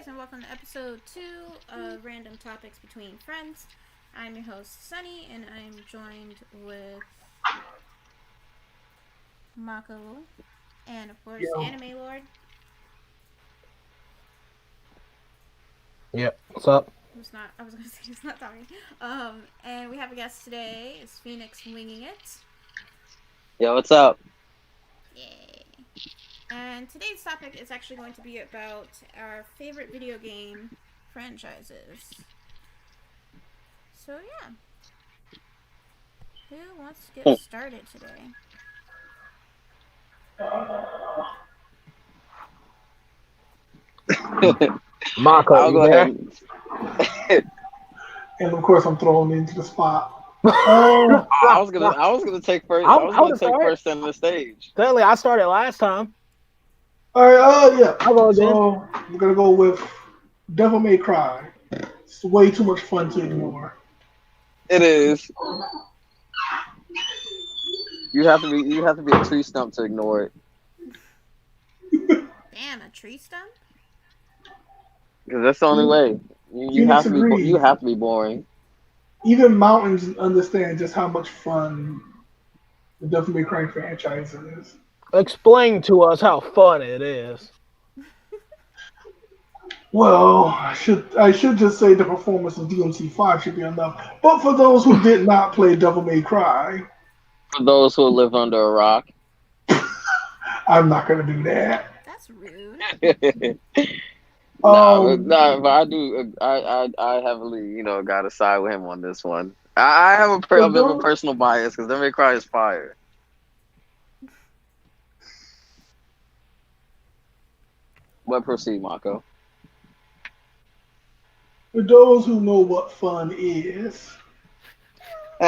guys, and welcome to episode 2 of Random Topics Between Friends. I'm your host, Sunny, and I'm joined with Mako, and of course, Anime Lord. Yep. What's up? I was gonna say who's not talking. And we have a guest today. It's Phoenix winging it. Yo, what's up? Yay. And today's topic is actually going to be about our favorite video game franchises. So yeah. Who wants to get started today? Mako, I'll go ahead. And of course, I'm throwing into the spot. I was gonna take first. I was gonna take first center the stage. Certainly, I started last time. All right, yeah. I'll go again. So we're gonna go with Devil May Cry. It's way too much fun to ignore. It is. You have to be a tree stump to ignore it. Damn, a tree stump? Because that's the only way. You have to be. You have to be boring. Even mountains understand just how much fun the Devil May Cry franchise is. Explain to us how fun it is. Well, I should just say the performance of DMC5 should be enough. But for those who did not play Devil May Cry, For those who live under a rock. I'm not gonna do that. That's rude. But I do. I heavily, got to side with him on this one. I have a bit of a personal bias because Devil May Cry is fire. But proceed, Mako. For those who know what fun is,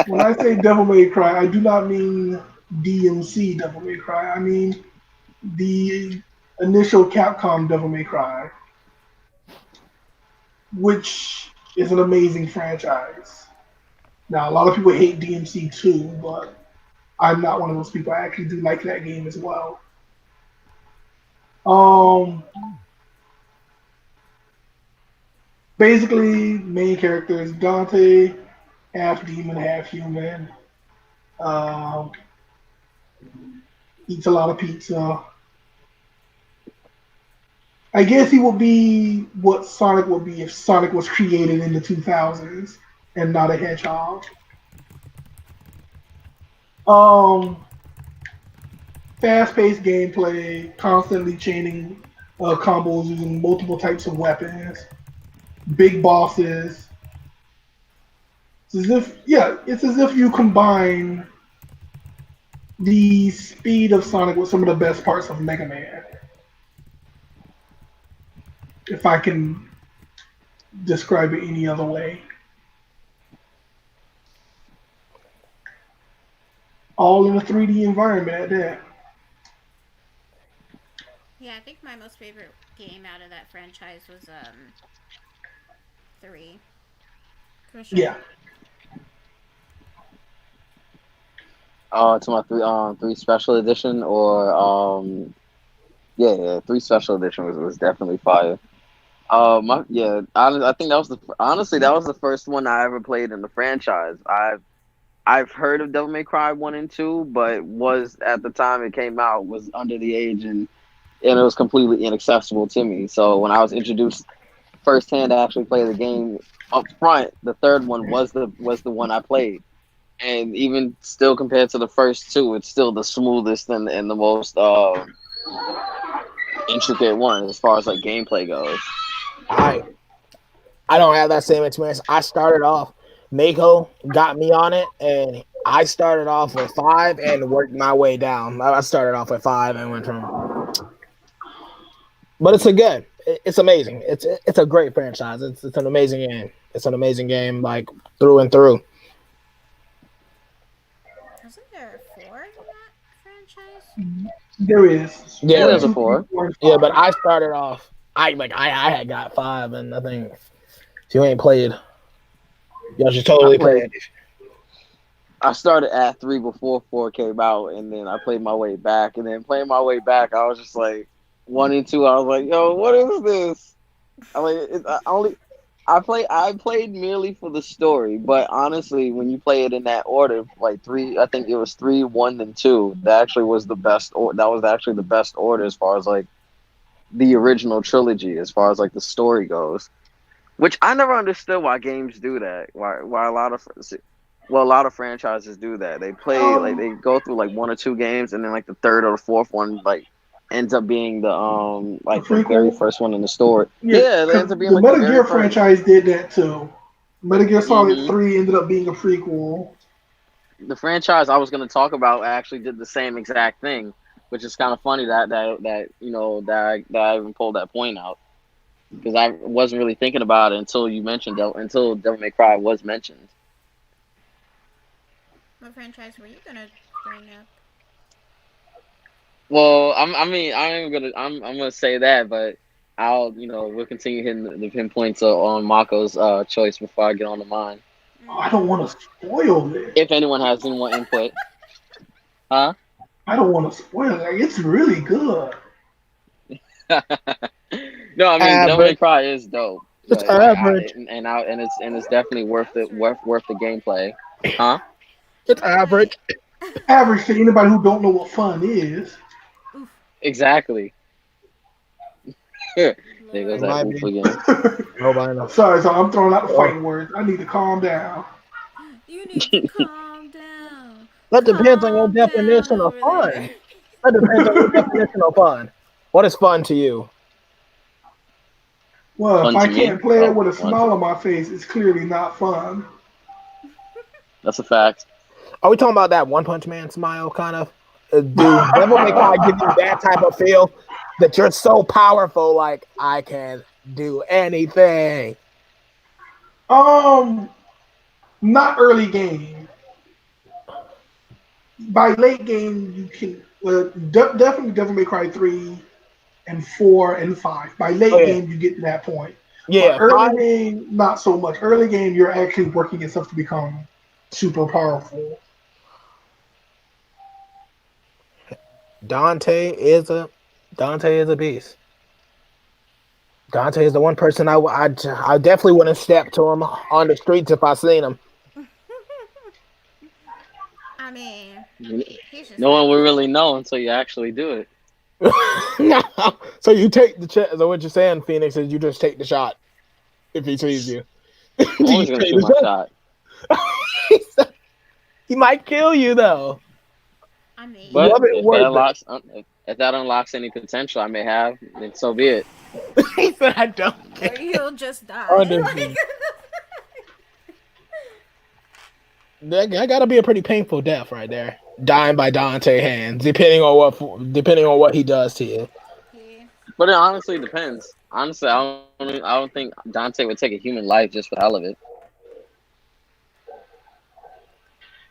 when I say Devil May Cry, I do not mean DMC Devil May Cry. I mean the initial Capcom Devil May Cry, which is an amazing franchise. Now, a lot of people hate DMC too, but I'm not one of those people. I actually do like that game as well. Basically, main character is Dante, half demon, half human. Eats a lot of pizza. I guess he would be what Sonic would be if Sonic was created in the 2000s and not a hedgehog. Fast-paced gameplay, constantly chaining combos using multiple types of weapons, big bosses. It's as if you combine the speed of Sonic with some of the best parts of Mega Man. If I can describe it any other way. All in a 3D environment at that. Yeah, I think my most favorite game out of that franchise was 3. Yeah. To my 3 special edition or 3 special edition was definitely fire. I think that was the first one I ever played in the franchise. I've heard of Devil May Cry 1 and 2, but was at the time it came out was under the age and it was completely inaccessible to me. So when I was introduced firsthand to actually play the game up front, the third one was the one I played. And even still compared to the first 2, it's still the smoothest and the most intricate one as far as like gameplay goes. I don't have that same experience. I started off, Mako got me on it, and I started off with 5 and worked my way down. I started off with 5 and went from. But it's it's amazing. It's a great franchise. It's an amazing game. It's an amazing game, like through and through. Wasn't there a 4 in that franchise? There is. Yeah, there's a 4. Yeah, but I started off. I had got 5, and I think if you ain't played, you should totally play it. I started at 3 before 4 came out, and then I played my way back. And then playing my way back, I was just like 1 and 2. I was like, "Yo, what is this?" I mean, I played merely for the story, but honestly, when you play it in that order, like three, I think it was three, one, and two. That actually was the best. That was actually the best order as far as like the original trilogy, as far as like the story goes. Which I never understood why games do that. Why a lot of franchises do that. They play like Um, they go through like one or two games, and then like the third or the fourth one like ends up being the the like the very prequel. first one in the story. Yeah, Yeah, it because ends up being the like the Metal very Gear first. franchise did that too. Metal Gear Solid Hmm 3 ended up being a prequel. The franchise I was going to talk about actually did the same exact thing, which is kind of funny that you know that I even pulled that point out because I wasn't really thinking about it until you mentioned until Devil May Cry was mentioned. What franchise were you gonna bring up? Well, I mean, I'm gonna say that, but we'll continue hitting the pinpoints on Mako's choice before I get on to mine. I don't want to spoil it. If anyone has any more input, huh? I don't want to spoil it. Like, it's really good. No, I mean, Devil May Average. Cry is dope, It's but like average. and it's definitely worth the gameplay, huh? It's average. Average to anybody who don't know what fun is. Oof, Exactly. There goes Lord. It that might oof be. again. Nobody knows. So I'm throwing out the Oh, fighting words. I need to calm down. You need to calm down. that depends on your Calm down definition of over fun. there. That depends on your definition of fun. What is fun to you? Well, if Fun I to me? can't play it Oh, with a fun. smile on my face, it's clearly not fun. That's a fact. Are we talking about that One Punch Man smile kind of? Do Devil May Cry give you that type of feel that you're so powerful, like I can do anything? um, Not early game. By late game, you can definitely Devil May Cry 3 and 4 and 5. By Oh late yeah, game, you get to that point. But yeah. early Five. game, not so much. Early game, you're actually working yourself to become super powerful. Dante is a Dante is a beast. Dante is the one person I definitely wouldn't step to him on the streets if I seen him. I mean, he's just No that one will cool. really know until you actually do it. So you take the chance. So what you're saying, Phoenix, is you just take the shot if he sees you. I'm Do you always gonna take shoot the my shot. shot? He might kill you though. I mean, But Was it worth it? if that unlocks any potential I may have, then so be it. He said, "I don't or care." you'll just die. Understood. That gotta be a pretty painful death right there. Dying by Dante hands, depending on what he does to you. yeah. But it honestly depends. Honestly, I don't think Dante would take a human life just for the hell of it.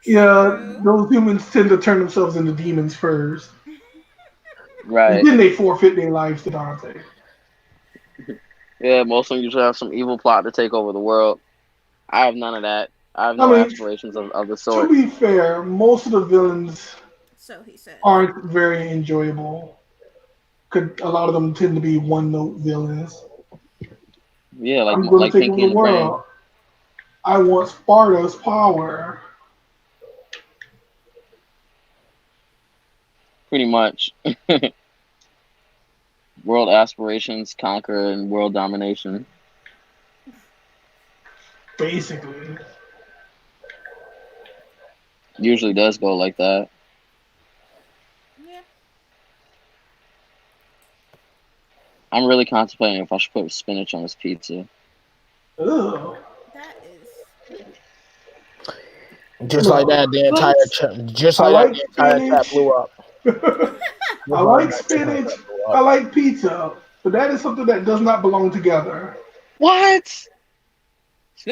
Yeah, True. those humans tend to turn themselves into demons first, and Right. then they forfeit their lives to Dante. Yeah, most of them usually have some evil plot to take over the world. I have none of that. I have I no mean, aspirations of the to sort. be fair, most of the villains So he says. aren't very enjoyable. A lot of them tend to be one-note villains. Yeah, I'm going to like take over Pinky the and the Brain, world. I want Sparta's power. pretty much. World aspirations, conquer, and world domination. Basically. Usually does go like that. Yeah. I'm really contemplating if I should put spinach on this pizza. Ugh. That is. Just like Look, that, What? just I like that, like the entire chat spinach. blew up. I Just like like that, the entire spinach. chat blew I up. like pizza. But that is something that does not belong together. What?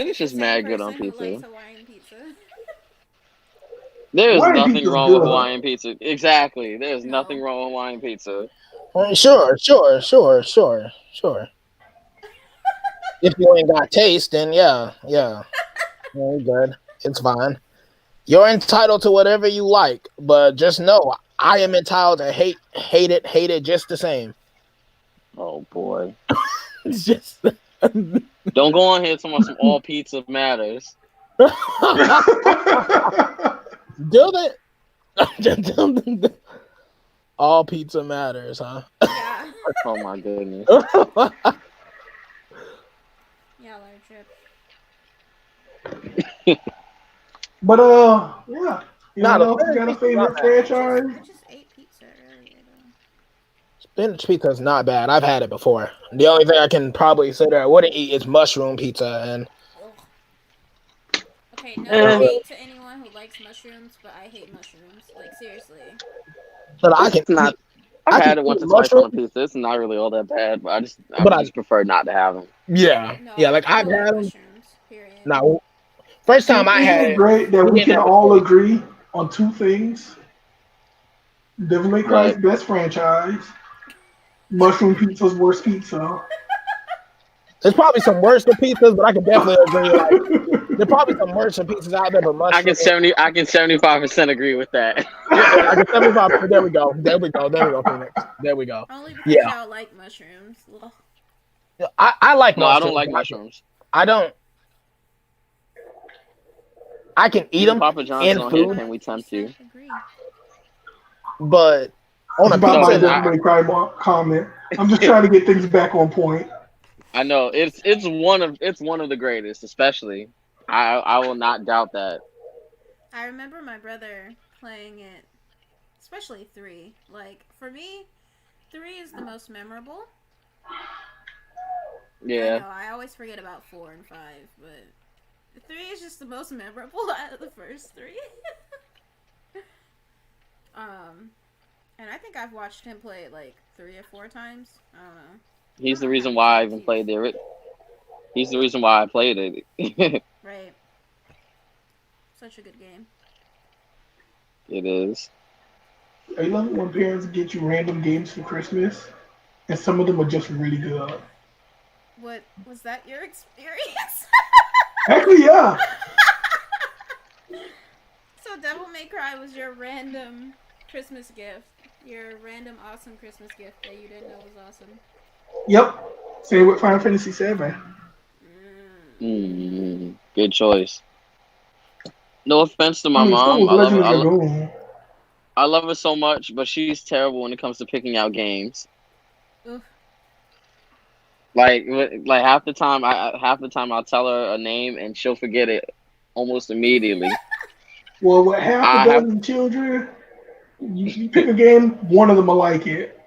He's Spinach the is same mad good on person who likes pizza. Hawaiian pizza. There is Hawaiian nothing pizza's wrong with good. Hawaiian pizza. Exactly. There is nothing No. wrong with Hawaiian pizza. Sure. If you ain't got taste, then yeah, good. It's fine. You're entitled to whatever you like, but just know I am entitled to hate it just the same. Oh boy. It's just. Don't go on here talking about some all pizza matters. Do it. All pizza matters, huh? Yeah. Oh my goodness. Y'all are trip. But yeah. Nah, Anyone the else spinach got a pizza's not favorite bad. franchise? I just ate pizza earlier though. Spinach pizza's not bad. I've had it before. The only thing I can probably say that I wouldn't eat is mushroom pizza, and Ugh. Okay, no Eh, hate to anyone who likes mushrooms, but I hate mushrooms. Like seriously. but I it's can eat. not. I've I can had it eat once or twice on a mushroom, pizza. It's not really all that bad, but I but would I just prefer not to have them. yeah No, yeah like I I've don't like had them. mushrooms. Period. Now first time I Isn't had it it, great that we we didn't can have a all choice. agree on two things? Devil May Cry's What? best franchise. Mushroom Pizza's worst pizza. There's probably some worse than pizzas, but I can definitely agree. Like there's probably some worse than pizzas out there, but mushroom. I can 75% agree with that. Yeah, I can 75. There we go. There we go. There we go, Phoenix. There we go. Only because Yeah, y'all like mushrooms. Ugh. I like No, I don't mushrooms. like mushrooms. I don't. I can eat Even them Papa You John's is in on here. food, Can we tempt 75% you? agree. but on It's a about No, my pizza, because nah. Devil May Cry comment. I'm just trying to get things back on point. I know it's one of the greatest, especially. I will not doubt that. I remember my brother playing it, especially 3. Like, for me, 3 is the most memorable. I Yeah, know, I always forget about 4 and 5, but 3 is just the most memorable out of the first 3. um, and I think I've watched him play it like 3 or 4 times. I don't know. I he's don't the know how reason many why I times even he's. played the. He's the reason why I played it. Right. Such a good game. It is. I love it when parents get you random games for Christmas, and some of them are just really good. What was that your experience? Actually, yeah. So Devil May Cry was your random Christmas gift. Your random awesome Christmas gift that you didn't know was awesome. Yep. Same with Final Fantasy VII. Mm. Good choice. No offense to I my mean, so mom. was Legend of Dragoon. I love her so much, but she's terrible when it comes to picking out games. Oof. Like half the time I'll tell her a name and she'll forget it almost immediately. Well, with half a I have dozen children, you pick a game, one of them will like it.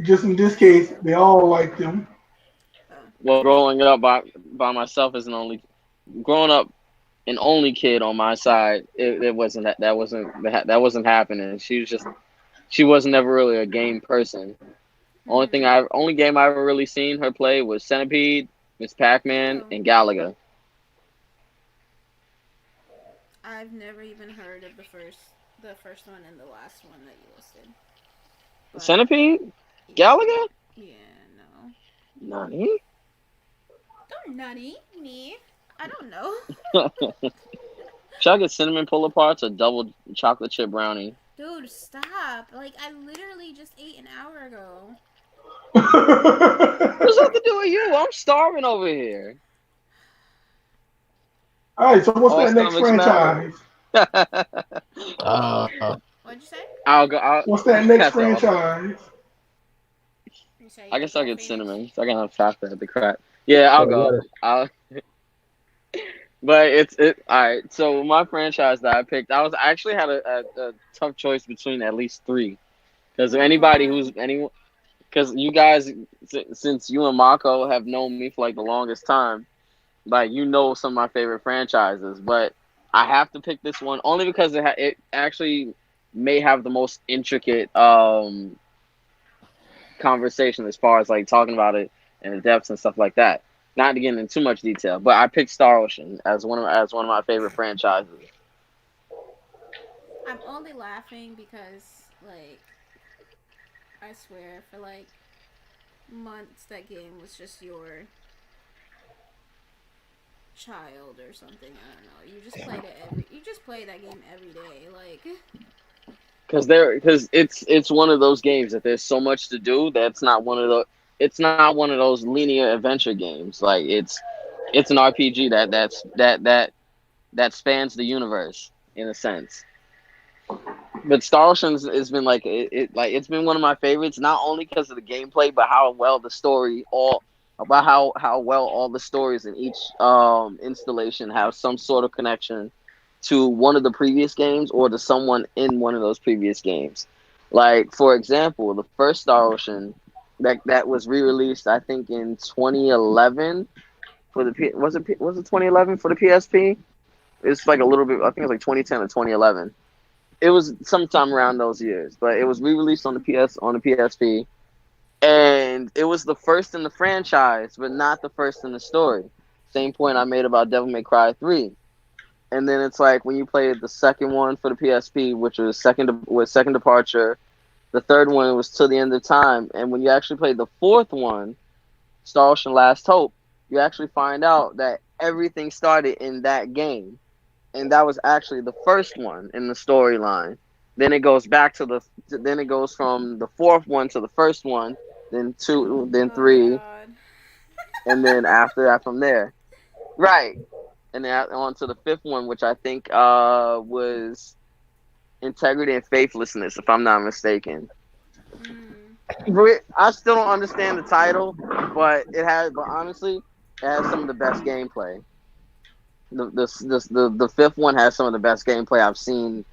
Just in this That's case, true. they all like them. Oh. well growing up by myself as an only growing up an only kid on my side. It wasn't that wasn't happening. She wasn't ever really a game person. Hmm. Only game I ever really seen her play was Centipede, Miss Pac-Man, Oh. and Galaga. I've never even heard of the first one and the last one that you listed. But Centipede, yeah, Galaga, yeah, no. Nani? Don't nutty me. I don't know. Should I get cinnamon pull aparts or double chocolate chip brownie? Dude, stop. Like, I literally just ate an hour ago. What's that to do with you? I'm starving over here. All right, so what's All that next stomachs matter. franchise? Uh, What'd you say? I'll go. What's that next I said, franchise? You say you I want guess to I'll go get Phoenix? cinnamon. So I can have chocolate at the crack. Yeah, I'll go. what I'll. But it's all right. So my franchise that I picked, I actually had a tough choice between at least three. Because Oh anybody God. who's anyone, because you guys, since you and Mako have known me for like the longest time, like you know some of my favorite franchises. But I have to pick this one only because it actually may have the most intricate conversation as far as like talking about it and the depths and stuff like that. Not to get into too much detail, but I picked Star Ocean as one of my favorite franchises. I'm only laughing because, like, I swear, for like months, that game was just your child or something. I don't know. You just played it every. You just play that game every day. Like, because it's one of those games that there's so much to do that's not one of the it's not one of those linear adventure games. Like it's an RPG that spans the universe in a sense. But Star Ocean has been like it's been one of my favorites, not only because of the gameplay, but how well the story all about how well all the stories in each installation have some sort of connection to one of the previous games or to someone in one of those previous games. Like for example, the first Star Ocean that was re-released I think in 2011 for was it 2011 for the PSP? It's like a little bit. I think it was like 2010 or 2011. It was sometime around those years, but it was re-released on the PSP, and it was the first in the franchise, but not the first in the story. Same point I made about Devil May Cry 3. And then it's like when you played the second one for the PSP, which was second departure, the third one was Till the End of Time, and when you actually played the fourth one, Star Ocean Last Hope, you actually find out that everything started in that game, and that was actually the first one in the storyline. Then it goes back to then it goes from the fourth one to the first one, then two, then Oh my three, god. and then after that from there, right? And then on to the fifth one, which I think was Integrity and Faithlessness, if I'm not mistaken. Mm. I still don't understand the title, but honestly, it has some of the best gameplay. The fifth one has some of the best gameplay I've seen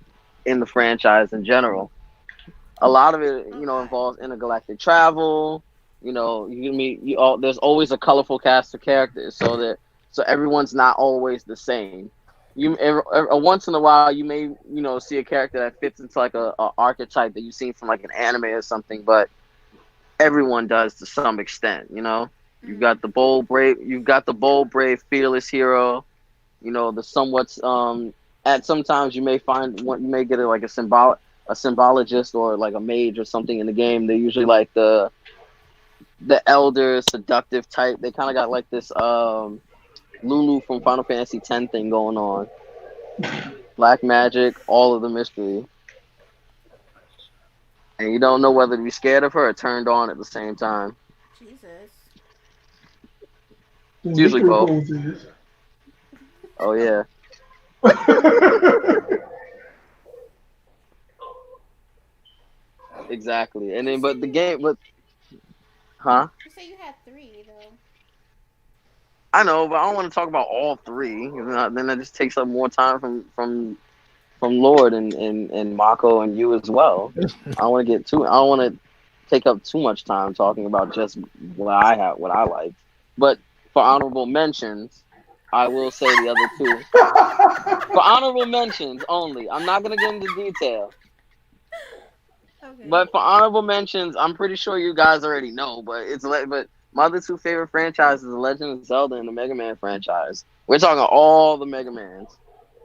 in the franchise in general. A lot of it, Okay. involves intergalactic travel. You can meet you all. There's always a colorful cast of characters, so everyone's not always the same. Once in a while you may see a character that fits into like a archetype that you've seen from like an anime or something, but everyone does to some extent. Mm. You've got the bold, brave, fearless hero. The somewhat at sometimes you may get like a symbologist or like a mage or something in the game. They're usually like the elder seductive type. They kind of got like this Lulu from Final Fantasy X thing going on. Black magic, all of the mystery, and you don't know whether to be scared of her or turned on at the same time. Jesus. It's usually Victory both. poses. Oh yeah, exactly. And You then said but the you game, but huh? you said you had three though. I know, but I don't want to talk about all three. Then that just takes up more time from Lord and Mako and you as well. I don't want to get too. I don't want to take up too much time talking about just what I like. But for honorable mentions, I will say the other two. For honorable mentions only, I'm not gonna get into detail. Okay. But for honorable mentions, I'm pretty sure you guys already know. But my other two favorite franchises, The Legend of Zelda and the Mega Man franchise. We're talking all the Mega Mans,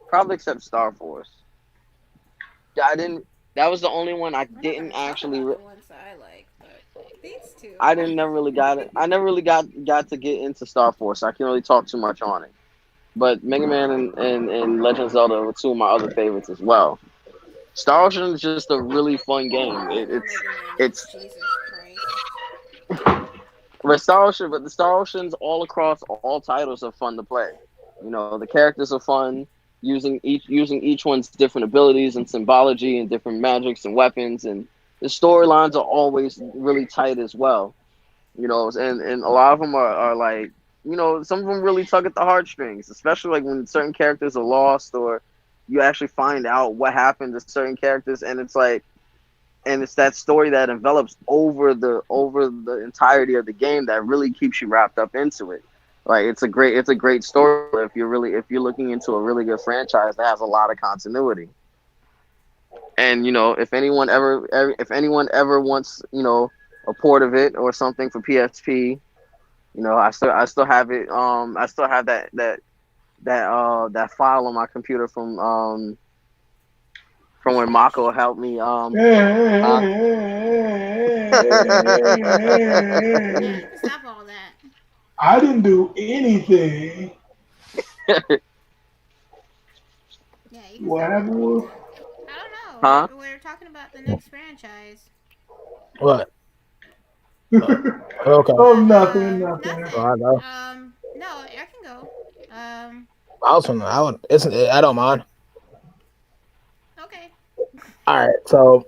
probably except Star Force. I didn't. That was the only one I We're not didn't gonna talk actually. about the ones that I like, but these two. I didn't never really got it. I never really got to get into Star Force. So I can't really talk too much on it. But Mega Man and Legend of Zelda were two of my other favorites as well. Star Ocean is just a really fun game. I know Mega Man It's is. Jesus Christ. But the Star Oceans all across all titles are fun to play. The characters are fun. Using each one's different abilities and symbology and different magics and weapons, and the storylines are always really tight as well. And a lot of them are like, some of them really tug at the heartstrings, especially like when certain characters are lost or you actually find out what happened to certain characters, and it's that story that envelops over the entirety of the game that really keeps you wrapped up into it. Like it's a great story if you're looking into a really good franchise that has a lot of continuity. And if anyone ever wants a port of it or something for PSP, I still have it. I still have that file on my computer from when Mako helped me. Huh? Yeah, you can stop all that. I didn't do anything. Yeah, you can What stop all happened? that. I don't Huh? we're talking about the next franchise. What? Okay. Oh, nothing. Oh, Nothing. I know. No, I can go. I was from. I would. It's. I don't mind. Okay. All right. So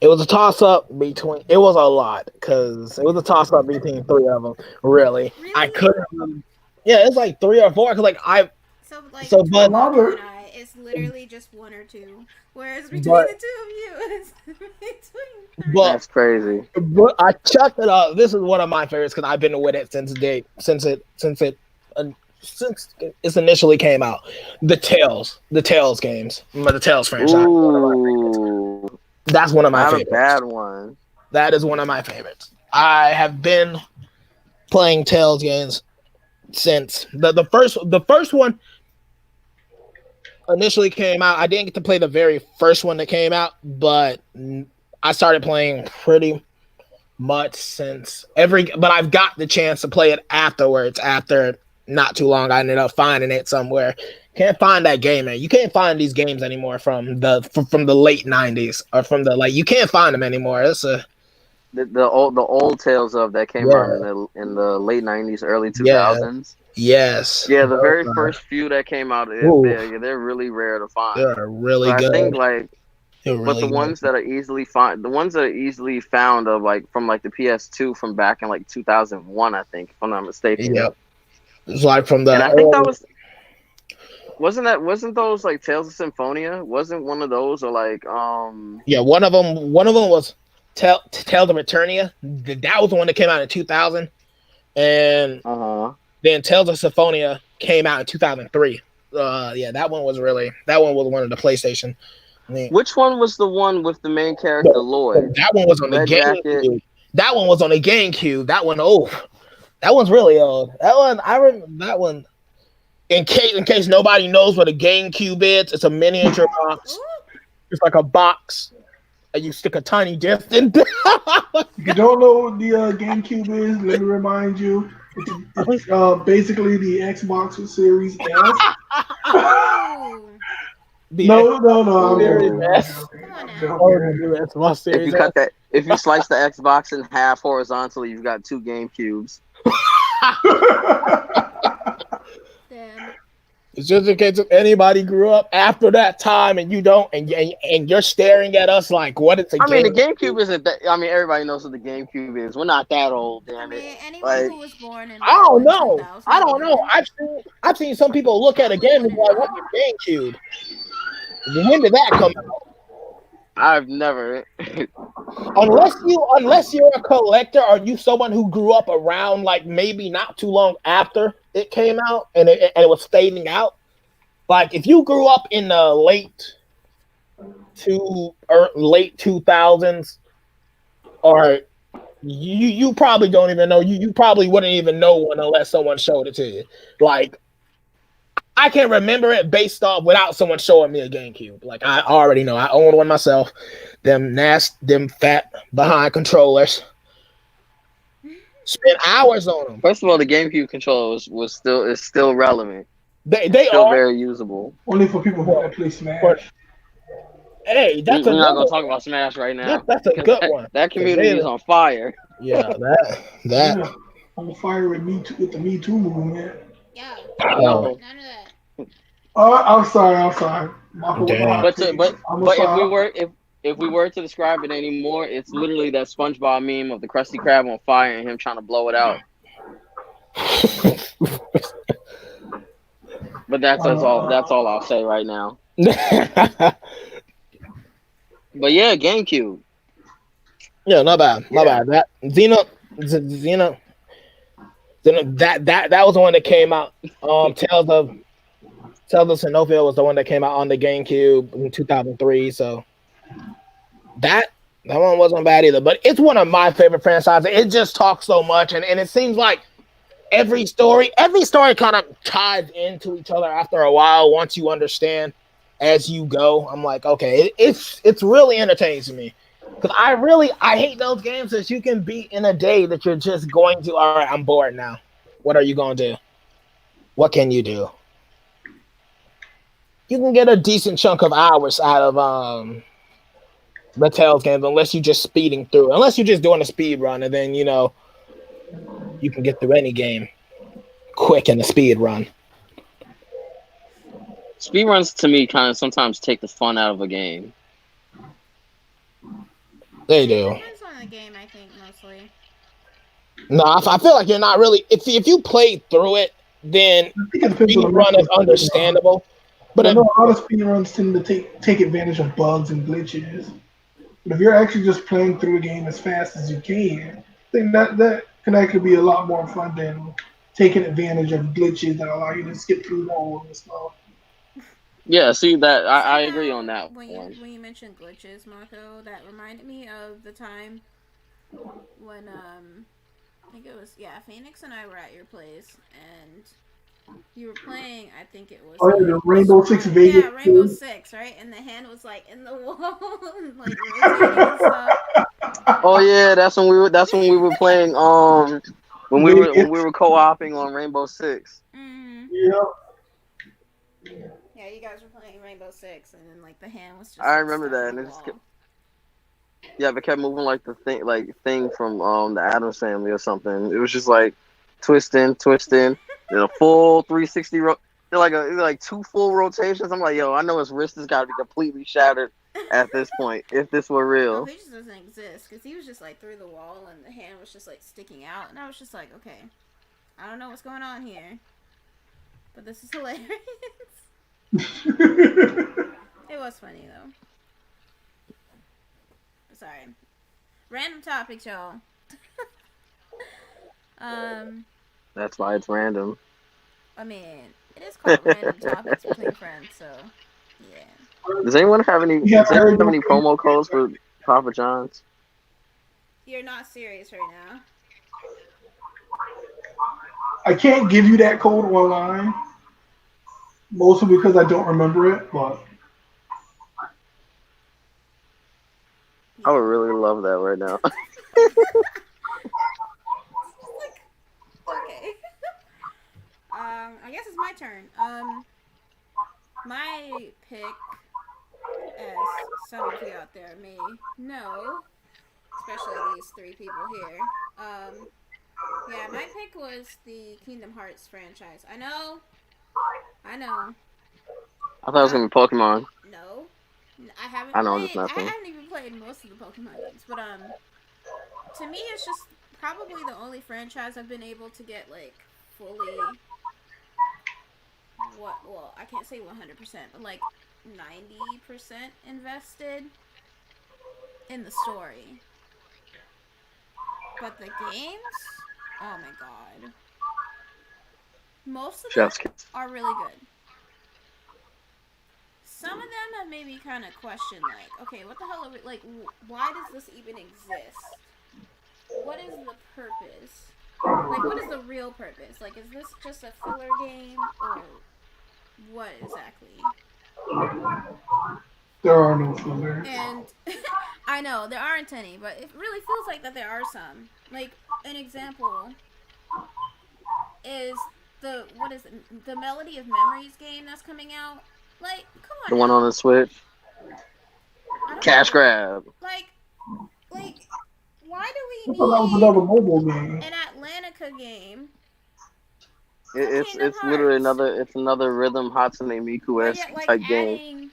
it was a toss up between. It was a lot because it was a toss up between three of them. Really, I Really? couldn't. Yeah, it's like three or four. Cause like I. So like So between but Maku and I, it's literally just one or two. Whereas between but the two of you, it's between three. but That's crazy. but I chucked it up. This is one of my favorites because I've been with it since it initially came out. The Tales games, the Tales franchise. Ooh, That's one of my not a favorites. bad one. That is one of my favorites. I have been playing Tales games since the first one initially came out. I didn't get to play the very first one that came out, but I started playing pretty much since but I've got the chance to play it afterwards. After not too long, I ended up finding it somewhere. Can't find that game, man. You can't find these games anymore from the late '90s or from the like. You can't find them anymore. It's a The old tales of that came out yeah, in the late '90s, early yeah, 2000s. yes. Yeah, the Those very first few that came out, ooh, they're really rare to find. they're really But I think good. like, They're but really good. the ones that are easily found of like from like the PS2 from back in like 2001, I think, if I'm not mistaken. Yep. It's like from And the I think that wasn't those like Tales of Symphonia? Wasn't one of those or like yeah, one of them was Tales of Eternia. That was the one that came out in 2000, and uh-huh. then Tales of Symphonia came out in 2003. Yeah, that one was one of the PlayStation. I mean, Which one was the one with the main character Lloyd? that one was on the Red jacket. GameCube. That one was on the GameCube. That one, oh, that one's really old. That one, I remember that one. In case nobody knows what a GameCube is, it's a miniature box. Ooh. It's like a box, and you stick a tiny disc in. If you don't know what the GameCube is, let me remind you. It's basically the Xbox Series S. Ooh. No, I'm Series joking. S. Come on I'm now. joking. That's my If Series you if you slice the Xbox in half horizontally, you've got two GameCubes. Damn. It's just in case if anybody grew up after that time and you don't, and you're staring at us like, what is a I mean, the game? GameCube isn't that. I mean, everybody knows what the GameCube is. We're not that old, I damn it. mean, anyone Like, who was born in I like don't the know. 2000s. I don't know. I've seen some people look at a game and be like, what's a GameCube? When did that come out? I've never. Unless you're a collector or you someone who grew up around like maybe not too long after it came out and it was fading out. Like if you grew up in the late 2000s, or you probably don't even know. You probably wouldn't even know one unless someone showed it to you. Like I can't remember it based off without someone showing me a GameCube. Like I already know. I own one myself. Them fat behind controllers. Spent hours on them. First of all, the GameCube controller is still relevant. They Still are very usable. Only for people who play Smash. But, hey, We're that's a not good gonna talk one. about Smash right now. That's a good one. That community is on fire. Yeah, that. Yeah, on fire with the Me Too movement. Yeah. No. None of that. Oh, I'm sorry. Marco with the Damn. hot But takes. I'm if we were to describe it anymore, it's literally that SpongeBob meme of the Krusty Krab on fire and him trying to blow it out. But that's all I'll say right now. But yeah, GameCube. Yeah, not bad. Not Yeah. bad. That Xena, that was the one that came out. Tales of Synophia was the one that came out on the GameCube in 2003. So that one wasn't bad either. But it's one of my favorite franchises. It just talks so much, and it seems like every story kind of ties into each other after a while. Once you understand as you go, I'm like, okay, it's really entertaining to me. Because I hate those games that you can beat in a day that you're just going to, all right, I'm bored now. What are you going to do? What can you do? You can get a decent chunk of hours out of the Tales games, unless you're just speeding through. Unless you're just doing a speed run, and then you can get through any game quick in the speed run. Speedruns to me kind of sometimes take the fun out of a game. They It do. depends on the game, I think, mostly. No, I feel like you're not really. If you played through it, then I think it a depends speed on the run length is of the speedrun. understandable. But I know a lot of speedruns tend to take advantage of bugs and glitches. But if you're actually just playing through a game as fast as you can, I think that can actually be a lot more fun than taking advantage of glitches that allow you to skip through walls and stuff. Yeah, see that I agree on Somehow, that when you one. when you mentioned glitches, Marco, that reminded me of the time when I think it was Phoenix and I were at your place and you were playing. I think it was Oh yeah, the like Rainbow Six Swan. Vegas Yeah, Rainbow too. Six, right? And the hand was like in the wall, like rotating and stuff. Oh yeah, that's when we were playing when we Vegas. were co-oping on Rainbow Six. Mm. Yeah. Yeah, you guys were playing Rainbow Six, and then like the hand was just I like remember stuck in that, the and it just wall. yeah, but kept moving like the thing from the Addams Family or something. It was just like twisting, then a full 360 they're like two full rotations. I'm like, yo, I know his wrist has got to be completely shattered at this point if this were Oh, real. he just doesn't exist because he was just like through the wall, and the hand was just like sticking out, and I was just like, okay, I don't know what's going on here, but this is hilarious. It was funny though. Sorry. Random topics, y'all. um, That's why it's random. I mean, it is called random topics between friends, so yeah. Does anyone have any? We Does haven't anyone heard have no any games promo yet. codes for Papa John's? You're not serious right now. I can't give you that code online, mostly because I don't remember it. But I would Yeah. really love that right now. Like, okay. I guess it's my turn. My pick, as some of you out there may know, especially these three people here. Yeah, my pick was the Kingdom Hearts franchise. I know. I thought it was Not gonna be Pokemon. no. I haven't I know, I'm just played. I messing. haven't even played most of the Pokemon games, but to me, it's just probably the only franchise I've been able to get like fully. Well, I can't say 100%, but like 90% invested in the story. But the games, oh my god. Most of Chef's them kiss. are really good. Some of them have made me kind of question, like, okay, what the hell are we, like, why does this even exist? What is the purpose? Like, what is the real purpose? Like, is this just a filler game, or what exactly? there are no fillers. And I know there aren't any, but it really feels like that there are some. Like an example is the Melody of Memories game that's coming out. Like, come The on one on now. the Switch. I don't Cash know. grab. Like, why do I we thought that was need another mobile game. an Atlantica game It, for it's Kingdom it's literally Hearts? another Rhythm Hatsune Miku But esque yet, like, type game. adding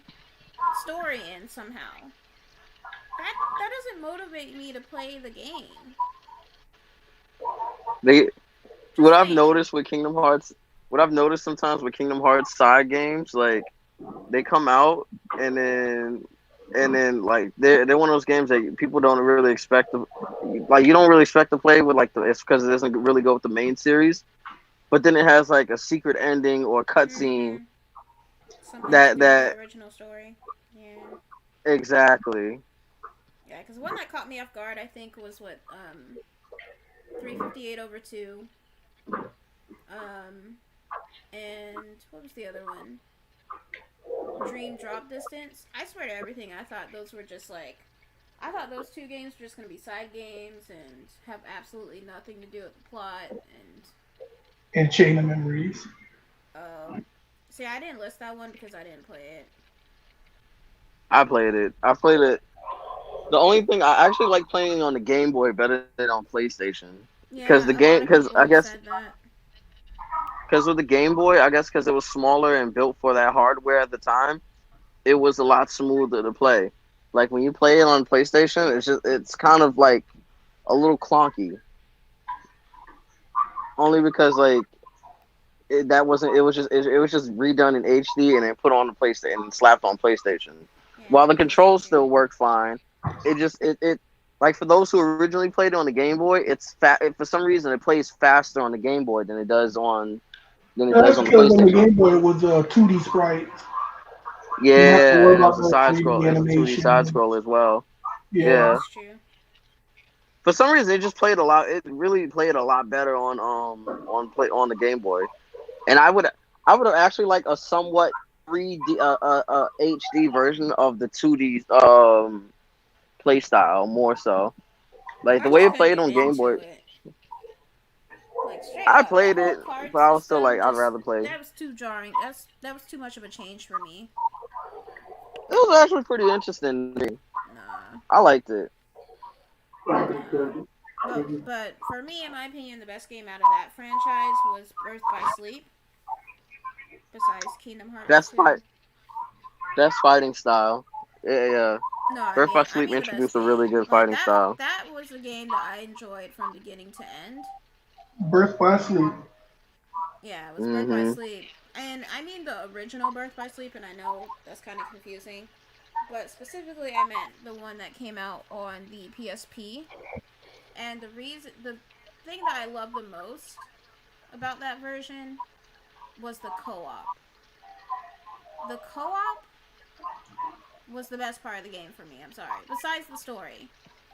story in somehow. That doesn't motivate me to play the game. They what Just I've saying. noticed with Kingdom Hearts, what I've noticed sometimes with Kingdom Hearts side games, like they come out and then like they're one of those games that people don't really expect to like you don't really expect to play with like it's because it doesn't really go with the main series. But then it has like a secret ending or cutscene Mm-hmm. Something to that do with the that original story. Yeah. exactly. Yeah, because one that caught me off guard, I think, was what 358 over 2. Um, and what was the other one? Dream Drop Distance. I swear to everything, I thought those were just like. I thought those two games were just going to be side games and have absolutely nothing to do with the plot. And. And Chain of Memories. Oh. See, I didn't list that one because I didn't play it. I played it. I played it The only thing I actually like playing on the Game Boy better than on PlayStation. Because the Yeah, a lot game, of because people I have guess, said that. because with the Game Boy, I guess because it was smaller and built for that hardware at the time, it was a lot smoother to play. Like when you play it on PlayStation, it's kind of like a little clunky. Only because like that wasn't it was just redone in HD and then put on the PlayStation and slapped on PlayStation. Yeah, While the controls still PlayStation. work fine, it like for those who originally played it on the Game Boy, for some reason it plays faster on the Game Boy than it does That's on the because on the PlayStation. Game Boy it was 2D sprites. You didn't have to Yeah, worry and it about was a the side 3D scroll. It was a 2D side animation. scroll as well. Yeah, Yeah. Yeah. that's true. For some reason, it just played a lot. It really played a lot better on the Game Boy. And I would have actually like a somewhat 3D HD version of the 2D play style more so. Like I the way just it couldn't played get on Game into Boy, it. Like straight I up, that played whole it, card but I was still system like I'd just rather play. that was too jarring. That was too much of a change for me. It was actually pretty interesting. Nah, I liked it. nah. But for me, in my opinion, the best game out of that franchise was Birth by Sleep. Besides Kingdom Hearts Best fight, 2. best fighting style. Yeah, yeah. No, I Birth by mean Sleep the best introduced a really game. good Like fighting style. that was the game that I enjoyed from beginning to end. Birth by Sleep. Yeah, it was Birth by Hmm. Sleep. And I mean the original Birth by Sleep, and I know that's kind of confusing. But specifically, I meant the one that came out on the PSP. And the thing that I love the most about that version was the co-op. The co-op was the best part of the game for me. I'm sorry. Besides the story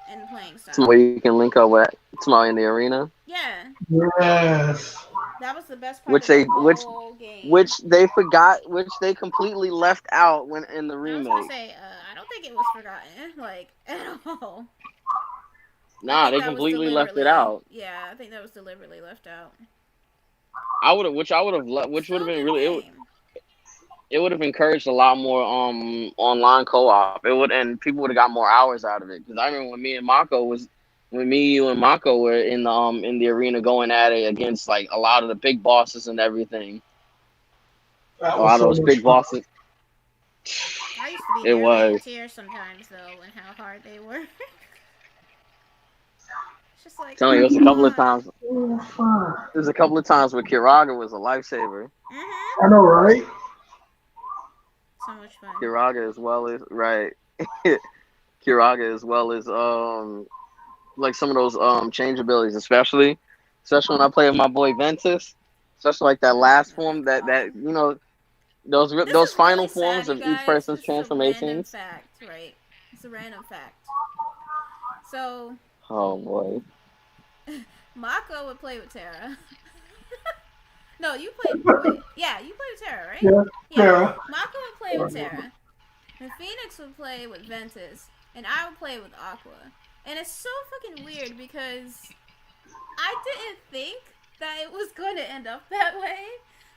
and the playing style. Where you can link up with somebody in the arena. Yeah, Yes. that was the best part which of the they which whole game. which they forgot, which they completely left out when in the I was gonna remake. say, I don't think it was forgotten, like at all. I Nah, think they that was completely left it deliberately. out. Yeah, I think that was deliberately left out. I would have, which would Still have a been good really game. it would have encouraged a lot more online co-op. It would, and people would have got more hours out of it. Because I remember when me, you, and Mako were in the arena going at it against like a lot of the big bosses and everything. A That was lot of so those much big fun. bosses. I used to be It nearly in was. tears sometimes though, and how hard they were. It's just like, Telling you, oh it was a come couple of on. times. So fun. There's a couple of times where Kiraga was a lifesaver. Mhm. I know, right? So much fun. Kiraga as well as right. Kiraga as well as like some of those change abilities, especially when I play with my boy Ventus, especially like that last Oh my form god. that those This those is final really forms sad, you of each guys. person's This is a random transformations. fact, right? It's a random fact. So, Oh boy. Mako would play with Terra. No, you played. Wait, yeah, you played with Terra, right? Yeah. Yeah, Yeah. Mako would play with Terra, and Phoenix would play with Ventus, and I would play with Aqua. And it's so fucking weird because I didn't think that it was going to end up that way.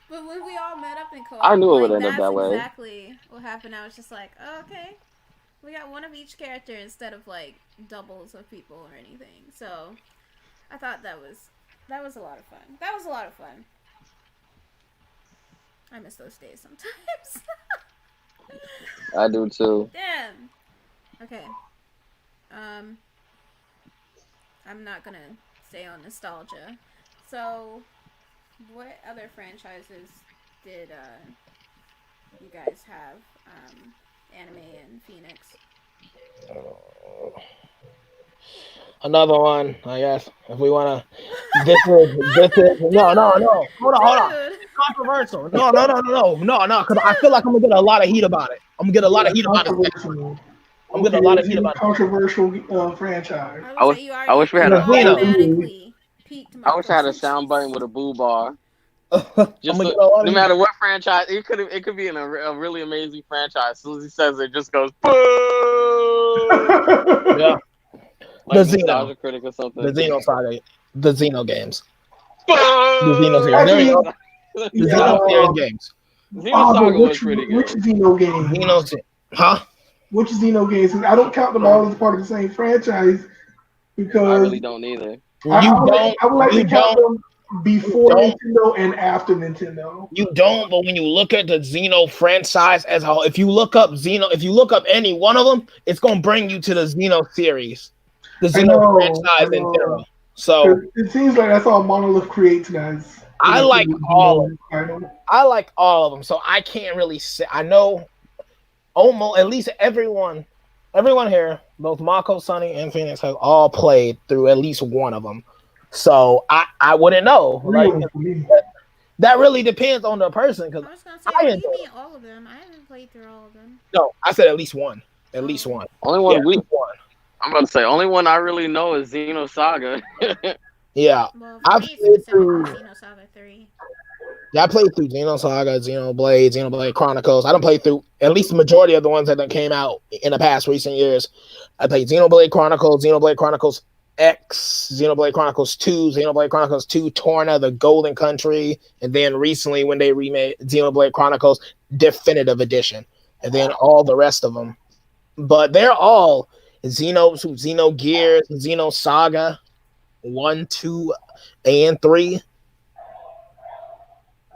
But when we all met up in I co-op, knew it would like end up that's that way. exactly what happened. I was just like, oh, okay, we got one of each character instead of like doubles of people or anything. So I thought that was a lot of fun. That was a lot of fun. I miss those days sometimes. I do too. Damn. Okay. I'm not gonna stay on nostalgia. So, what other franchises did you guys have? Anime and Phoenix. Another one, I guess. If we wanna, this is no. Hold on. Dude. It's controversial. No. Because I feel like I'm gonna get a lot of heat about it. I'm gonna get a lot of Yeah, heat about it. controversial. I'm getting Okay, a lot of is heat it a about it. controversial franchise? I I would wish say you I wish we had a automatically peaked my I wish I had a questions. sound button with a boo bar. I'm Just gonna get a lot no of matter heat. what franchise, it could be in a really amazing franchise. As soon as he says it, just goes boo. Yeah, Like the Xeno, Nostalgia Critic or the something. Xeno saga, the Xeno games, Boo! the Xeno series. There Actually, you go. The yeah. Xeno series games. Xeno But Saga was pretty which good. Xeno game? Xeno, huh? which Xeno games. I don't count them all as part of the same franchise I because really don't either. I would like to count them you before don't, Nintendo and after Nintendo. you don't. But when you look at the Xeno franchise as a whole, if you look up any one of them, it's gonna bring you to the Xeno series, the I Xeno know, I franchise in know. general. So 'Cause it seems like that's all Monolith creates now. I like all of them. Title. I like all of them. So I can't really say. I know almost at least everyone here, both Mako, Sunny, and Phoenix, have all played through at least one of them. So I wouldn't know. Like Really, for me. that really depends on the person. Because I was gonna say, I what do enjoy you it. mean all of them? I haven't played through all of them. No, I said at least one. At least one. Only Yeah, one we. one. I'm about to say only one I really know is Xenosaga. Yeah, Well, for I've me, played specifically through. Xenosaga 3. Yeah, I played through Xenosaga, Xenoblade Chronicles. I don't play through at least the majority of the ones that came out in the past recent years. I played Xenoblade Chronicles X, Xenoblade Chronicles 2, Xenoblade Chronicles 2, Torna, the Golden Country, and then recently when they remade Xenoblade Chronicles Definitive Edition, and then all the rest of them. But they're all Xenogears, Xenosaga 1, 2, and 3.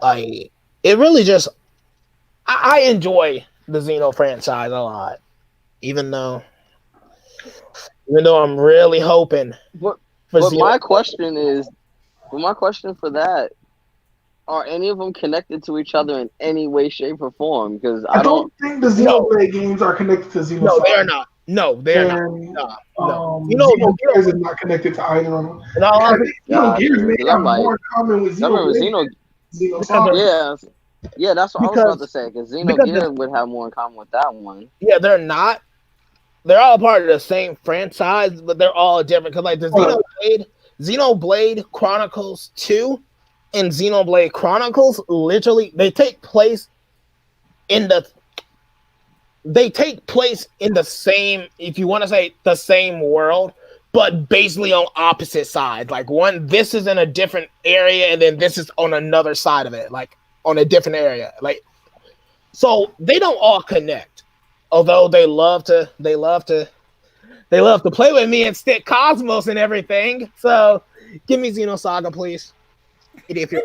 Like it really just I enjoy the Xeno franchise a lot, even though I'm really hoping But for but Xeno. my question is, my question for that, are any of them connected to each other in any way, shape, or form? Because I I don't don't. think the No, Xenoblade games are connected to Xenosaga. no, they are not. No, they are not. And No. Xenogears is not connected to either of them. In all I honesty, think Gotcha. Xenogears may Because have I'm like, more in common with I remember Xenoblade Xeno. than because they're, Xenosaga. Yeah, that's what I was about to say. Because because Xenogear would have more in common with that one. they're not. They're all part of the same franchise, but they're all different. Because like the Xenoblade Chronicles 2 and Xenoblade Chronicles, literally, they take place in the same, if you want to say the same world, but basically on opposite sides. Like this is in a different area, and then this is on another side of it, like on a different area. Like so, they don't all connect. Although they love to play with me and stick Cosmos and everything. So, give me Xenosaga, please. If you're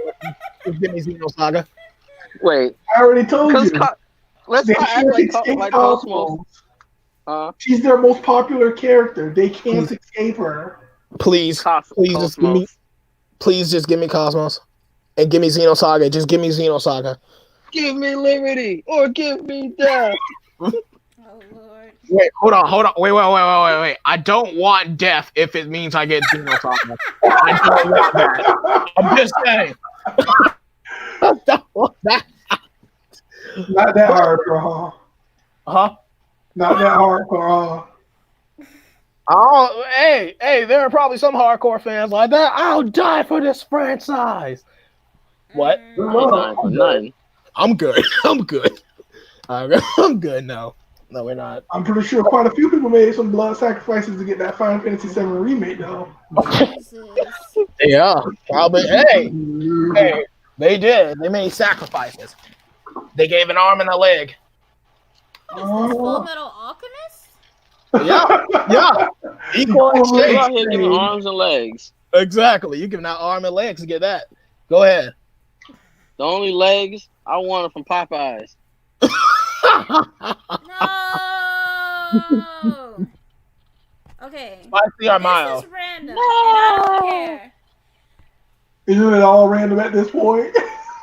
give me Xenosaga. Wait, I already told because you. let's They not act can't like escape Cosmos. Cosmos. She's their most popular character. They can't escape her. Please just give me Cosmos. And give me Xenosaga. Just give me Xenosaga. Give me liberty or give me death. Oh, Lord. Wait, hold on. Wait. I don't want death if it means I get Xenosaga. I don't want that. I'm just saying. I don't want that. Not that hardcore, Huh? Not that hardcore, Oh, hey, there are probably some hardcore fans like that. I'll die for this franchise. What? None. I'm good. I'm good. I'm good. No, we're not. I'm pretty sure quite a few people made some blood sacrifices to get that Final Fantasy VII remake, though. Jesus. Yeah, probably. Hey, they did. They made sacrifices. They gave an arm and a leg. What is this, Full Metal Alchemist? Yeah. Equal We're exchange. out here giving arms and legs. Exactly. You giving out arm and legs to get that. Go ahead. The only legs I wanted from Popeyes. No. Okay. Spicy or mild? This is random, and I don't care. Isn't it all random at this point?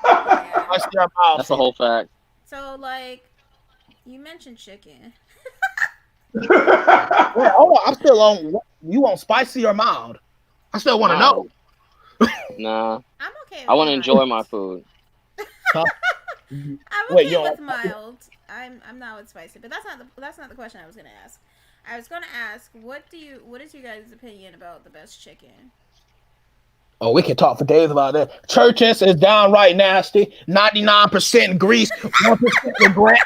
Yeah. Spicy or mild? That's the whole fact. So, like, you mentioned chicken. Wait, hold on. I'm still on. You want spicy or mild? I still want to know. Nah. I'm okay with I want to mild. enjoy my food. Huh? I'm Wait, okay you with don't- mild. I'm not with spicy, but that's not the question I was gonna ask. I was gonna ask, what is your guys' opinion about the best chicken? Oh, we can talk for days about that. Churches is downright nasty. 99% grease, 1% regret.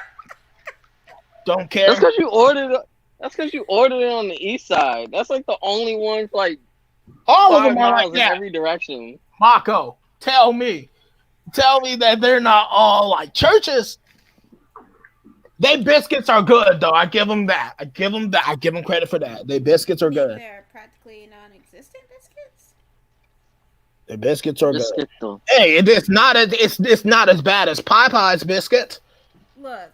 Don't care. That's because you ordered it on the east side. That's like the only one for like All of 5 them are miles like in that. every direction. Mako, tell me that they're not all like churches. They biscuits are good though. I give them that. I give them that. I give them credit for that. They biscuits are I think good. they're practically non-existent biscuits. The biscuits are good. Biscuito. Hey, it's not as bad as Popeye's biscuit. Look,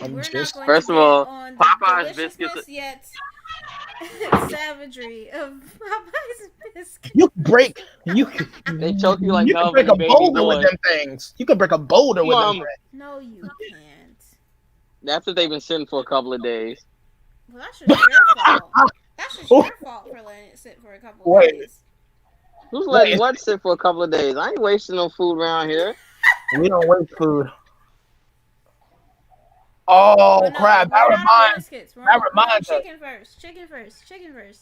I'm we're not just going to First of get all, on the Popeye's biscuits. deliciousness yet savagery of Popeye's biscuits. you break They choke you like you can Melvin break a and Baby boulder with Boy. them things. You can break a boulder with them Mom. things. No, you can't. That's what they've been sitting for a couple of days. Well, that's just your fault. That's just your fault for letting it sit for a couple of Wait. days. Who's letting what sit for a couple of days? I ain't wasting no food around here. We don't waste food. Oh But no, crap! we're not on biscuits. We're on reminds us. chicken first. Chicken first. Chicken first.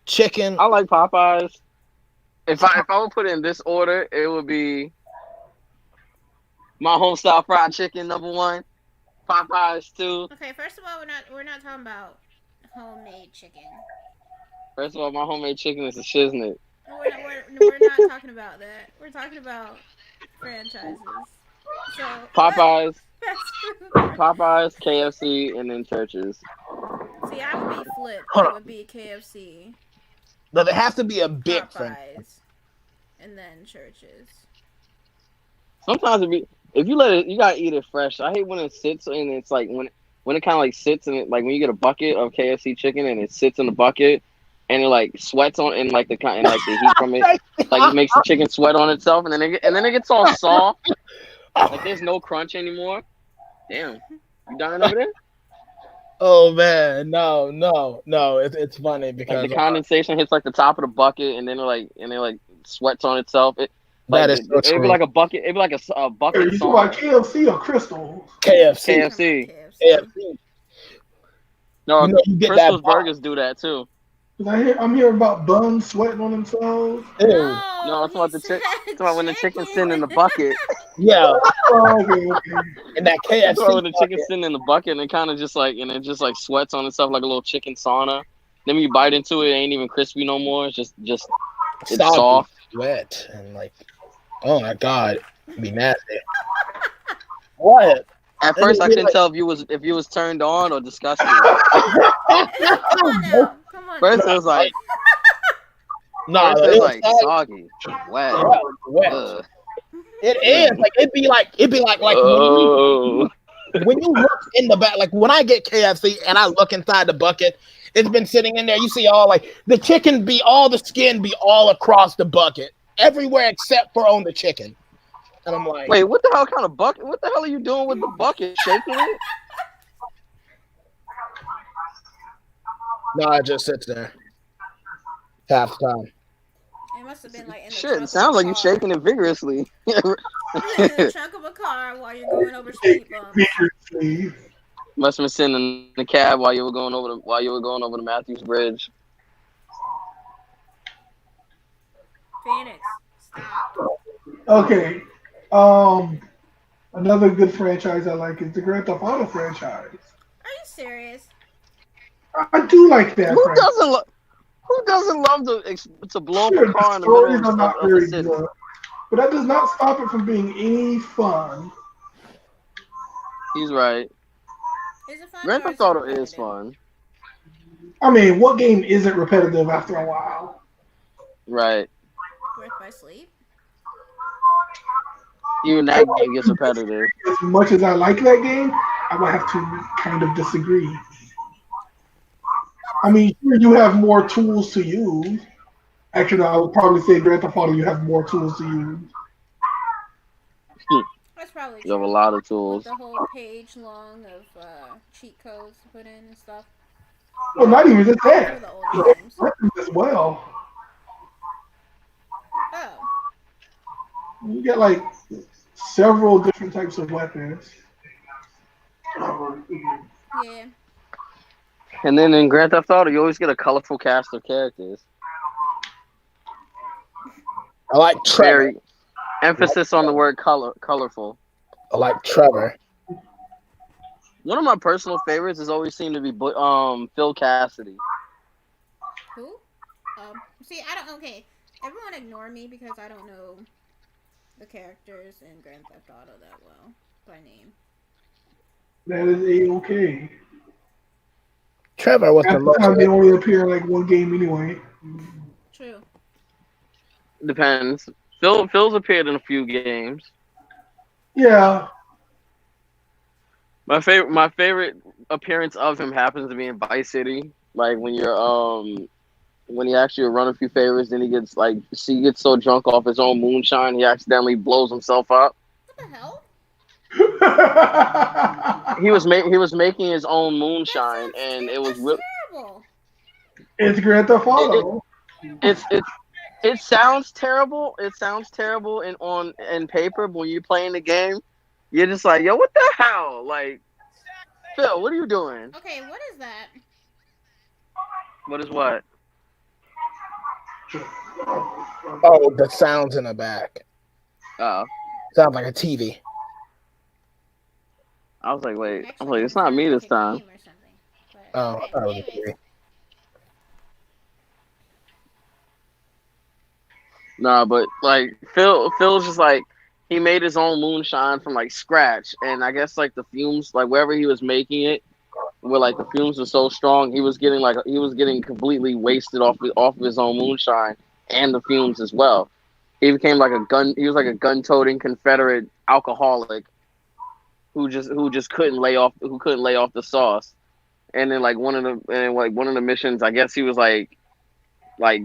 Chicken. I like Popeyes. If I would put it in this order, it would be my home style fried chicken #1, Popeyes 2. Okay, first of all, we're not talking about homemade chicken. First of all, my homemade chicken is a shiznit. No, we're not talking about that. We're talking about franchises. So Popeyes, fast food. Popeyes, KFC, and then Churches. See, I would be flipped. It would be KFC, No, there has to be a big thing. Popeyes, and then Churches. Sometimes if you let it, you gotta eat it fresh. I hate when it sits and it's like when it kind of like sits and it like when you get a bucket of KFC chicken and it sits in the bucket and it like sweats on and like the heat from it like it makes the chicken sweat on itself and then it gets all soft. Like there's no crunch anymore. Damn, you dying over there? Oh man, no. It's funny because Like the condensation hits like the top of the bucket and then it like sweats on itself. that is so It'd be like a bucket. It'd be like a bucket. You talking about KFC or Crystal? KFC. KFC. KFC. No, You know, you get Crystal's that box. Burgers do that too. I'm hearing about buns sweating on themselves. Ew. No, it's about it's about when the chicken's sitting in the bucket. Yeah, Oh, okay. and that It's about KFC. when the chicken's sitting in the bucket and it kind of just like it just like sweats on itself like a little chicken sauna. Then when you bite into it, it ain't even crispy no more. It's just it's soggy, soft. wet, and like, oh my god, it'd be nasty. What? At first, I couldn't tell if you was turned on or disgusted. Come on now. Come on. First, it was like No, first it was like soggy, wet. wet. Ugh. It is like it'd be like Oh. when you look in the back, like when I get KFC and I look inside the bucket, it's been sitting in there. You see all like the chicken be all the skin be all across the bucket, everywhere except for on the chicken. And I'm like, Wait, what the hell kind of bucket? What the hell are you doing with the bucket? Shaking it? no, it just sits there half the time. It must have been like in the Shit, trunk it sounds of a like you're car. shaking it vigorously. In the trunk of a car while you're going over speed bumps. Vigorously. Must have been sitting in the cab while you were going over the Matthews Bridge. Phoenix, stop. Okay. Another good franchise I like is the Grand Theft Auto franchise. Are you serious? I do like that. Who franchise. doesn't love to blow up Sure, a car in the the middle stories are not of the very city? good, but that does not stop it from being any fun. He's right. Is it fun? Grand or Theft Auto repetitive? is fun. I mean, what game isn't repetitive after a while? Right. Birth by Sleep? Even that game gets repetitive. As much as I like that game, I would have to kind of disagree. I mean, sure, you have more tools to use. Actually, I would probably say Grand Theft Auto, you have more tools to use. That's probably You have a true. lot of With tools. the whole page long of cheat codes to put in and stuff. Well, not even just For that. the older games. Weapons as well. Oh. You get like several different types of weapons. Yeah. And then in Grand Theft Auto, you always get a colorful cast of characters. I like Trevor. Very emphasis on the word colorful. I like Trevor. One of my personal favorites has always seemed to be Phil Cassidy. Who? See, I don't. Okay, everyone ignore me because I don't know the characters in Grand Theft Auto that well by name. That is a-okay. Trevor was Half the the most. time they only appear in like one game anyway. True. Depends. Phil's appeared in a few games. Yeah. My favorite appearance of him happens to be in Vice City. Like when he actually run a few favors, then he gets so drunk off his own moonshine he accidentally blows himself up. What the hell? He was making his own That moonshine, sounds and it was that's real. terrible. It's Grand Theft It, it Auto. it sounds terrible. It sounds terrible in paper, but when you're playing the game, you're just like, yo, what the hell? Like, Phil, what are you doing? Okay, what is that? What is what? Oh, the sounds in the back. Oh, Sounds like a TV. I was like, wait. I'm I'm actually like, gonna it's not sound me like this a time. game or something. But Oh, I okay, thought it was a anyways. TV. Nah, but like Phil's just like he made his own moonshine from like scratch, and I guess like the fumes, like wherever he was making it, where like the fumes were so strong, he was getting completely wasted off of his own moonshine and the fumes as well. He became like a gun. He was like a gun-toting Confederate alcoholic who just couldn't lay off the sauce. And then one of the missions, I guess he was like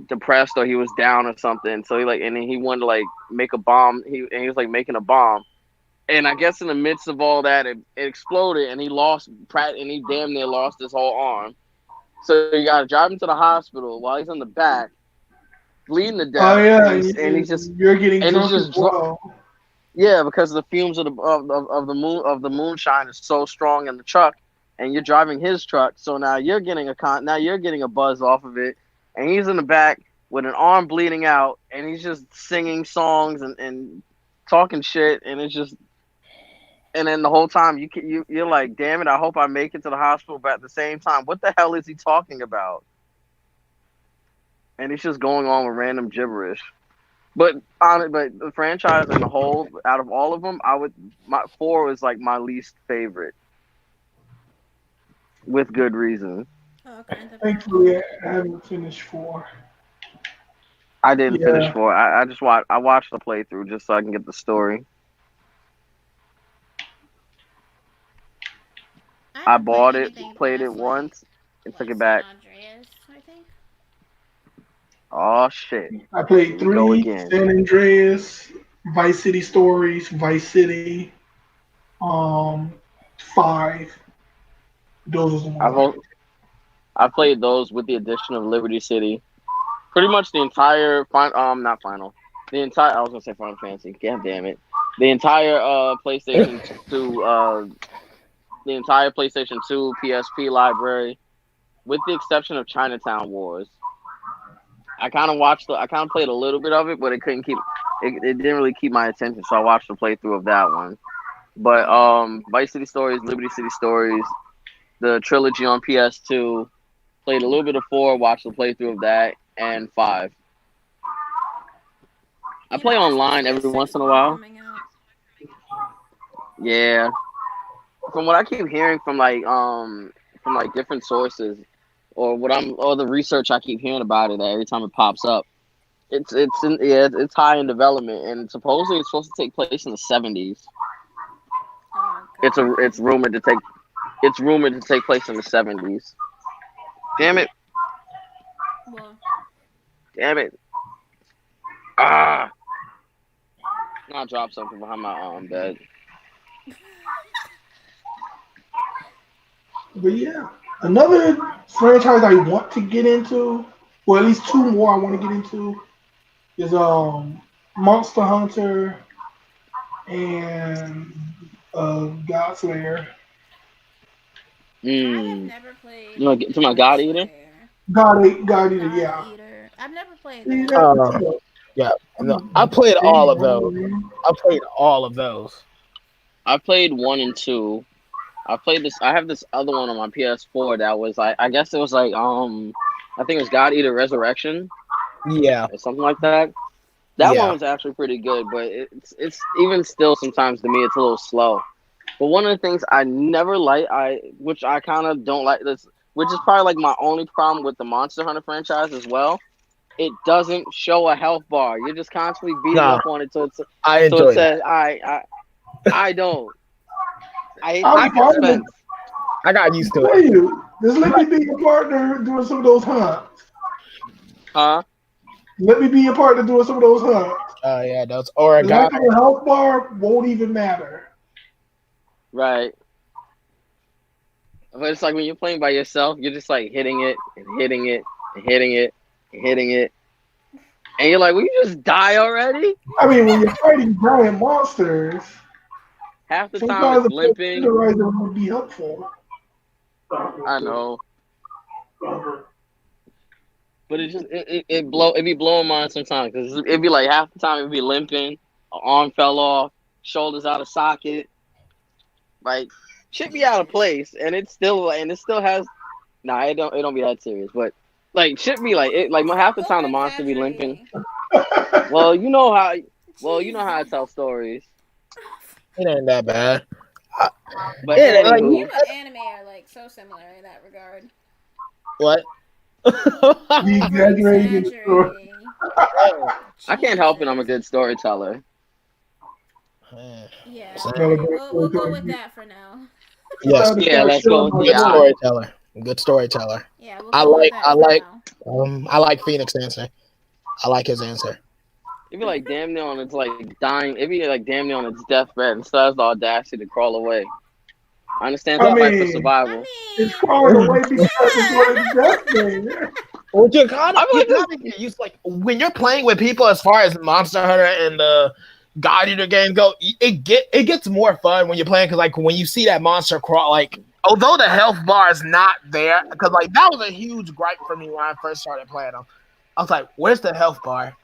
depressed or he was down or something. So and then he wanted to like make a bomb. He was like making a bomb. And I guess in the midst of all that, it exploded, and he lost Pratt, and he damn near lost his whole arm. So you got to drive him to the hospital while he's in the back, bleeding to Oh death, yeah, and you're getting he's drunk as just well. yeah, because the fumes of the moonshine is so strong in the truck, and you're driving his truck, so now you're getting a buzz off of it, and he's in the back with an arm bleeding out, and he's just singing songs and talking shit, and it's just and then the whole time you're like, damn it, I hope I make it to the hospital, but at the same time, what the hell is he talking about? And he's just going on with random gibberish. But the franchise in the whole, out of all of them, my four was like my least favorite, with good reason. Oh, Grand Theft Thankfully, Auto. I haven't finished four. I didn't finish Yeah. four. I watched the playthrough just so I can get the story. I I haven't played bought it, anything played it past once, and took like it San back. Andreas, I think. Oh shit! I played Here we go 3, again. San Andreas, Vice City Stories, Vice City, um, 5. Those are the ones I've I al- I played those with the addition of Liberty City. Pretty much the entire not final. The entire I was gonna say Final Fantasy. God damn it! The entire PlayStation 2 PSP library, with the exception of Chinatown Wars. I kind of played a little bit of it, but it didn't really keep my attention, so I watched the playthrough of that one. But Vice City Stories, Liberty City Stories, the trilogy on PS2, played a little bit of 4, watched the playthrough of that, and 5. I You know, play there's supposed to online be a every once sixth in a one while. coming out. Yeah, from what I keep hearing from like different sources, or the research I keep hearing about it every time it pops up. It's high in development, and supposedly it's supposed to take place in the 70s. Oh It's a god. it's rumored to take place in the 70s. Damn it! Well, Damn it! Ah! I dropped something behind my bed. But yeah, another franchise I want to get into, or at least two more I want to get into, is Monster Hunter and God Slayer. I have Mm. never played You want to get to my God God Eater? Slayer God or Eater, God yeah. Eater. I've never played See, that. Um, yeah, no, I played all of those. man. I played all of those. I played 1 and 2. I played this. I have this other one on my PS4 that was like, I guess it was like I think it was God Eater Resurrection Yeah, or something like that. That one yeah. was actually pretty good, but it's even still sometimes to me it's a little slow. But one of the things I never like, which I kind of don't like this, which is probably like my only problem with the Monster Hunter franchise as well. It doesn't show a health bar. You're just constantly beating Nah, up on it, I so it enjoy that. says I don't. I hate I'm the fine with suspense. I got used to for it. you. Just let me be your partner doing some of those hunts. Huh? Let me be your partner doing some of those hunts. Yeah, those The lack origami. of a health bar won't even matter. Right. But it's like when you're playing by yourself, you're just like hitting it and hitting it and hitting it and hitting it, and you're like, "Will you just die already?" I mean, when you're fighting giant monsters, Half the time sometimes it's the limping. tenderizer would be helpful. I know, but it be blowing mine sometimes because it'd be like half the time it'd be limping, arm fell off, shoulders out of socket, like shit be out of place, and it still has. Nah, it don't be that serious, but like shit be like it like half the time the Over monster be limping. exaggerating. Well, you know Jeez. how I tell stories. It ain't that bad. But Yeah, like You anywho, and anime are like so similar in that regard. what? The Over exaggerating story. exaggerating. I can't help it. I'm a Jesus. good storyteller. Yeah, Same. Not a okay. bad We'll go storyteller. with that for now. I'm Yes, about to Yeah, start let's showing go. my good Yeah, work. storyteller. Good storyteller. Yeah, we'll I go with like, that I for like, now. I like Phoenix answer. I like his answer. it'd be like damn near on its like dying. It'd be like damn near on its deathbed and still has the audacity to crawl away. I understand I it's a fight for mean, I survival. it's mean, crawling away because it's yeah. one of the best things. Well, you kind of I feel you like this. gotta get used like when you're playing with people as far as Monster Hunter and the God Eater game go, it gets more fun when you're playing because like when you see that monster crawl, like although the health bar is not there, because like that was a huge gripe for me when I first started playing them. I was like, "Where's the health bar?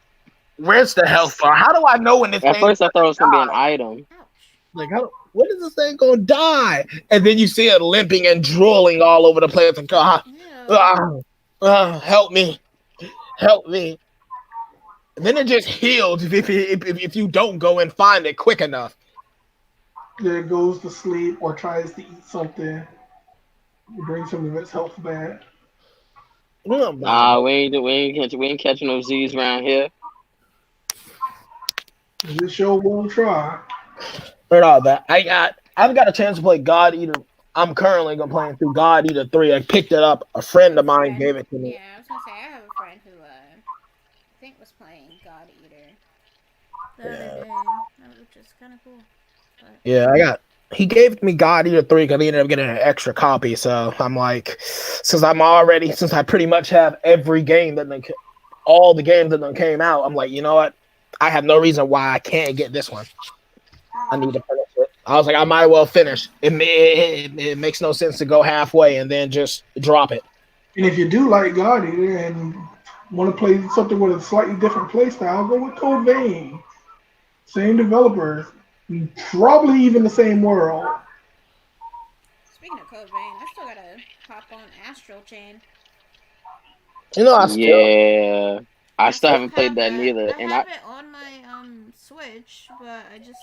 Where's the health bar? How do I know when this At thing's first, I thought it was gonna be an item. Ouch. like? When is this thing gonna die?" And then you see it limping and drooling all over the place, and Ew. help me, help me. Then it just heals if you don't go and find it quick enough. That goes to sleep or tries to eat something, brings some of its health back. Nah, we ain't catching no Z's around here. This show won't try. But all that I've got a chance to play God Eater. I'm currently gonna playing through God Eater 3. I picked it up. A I have friend a of mine friend. gave it to me. Yeah, I was gonna say I have a friend who I think was playing God Eater the other day, which is kind of cool. But Yeah, he gave me God Eater 3 because he ended up getting an extra copy. So I'm like, since I pretty much have every game all the games that came out, I'm like, you know what? I have no reason why I can't get this one. I need to finish it. I was like, I might as well finish. It makes no sense to go halfway and then just drop it. And if you do like God Eater and want to play something with a slightly different play style, go with Code Vein. Same developers, probably even the same world. speaking of Code Vein, I still gotta hop on Astral Chain. You know, Yeah, I I still still haven't played have that that. neither, I and have it on my Switch, but I just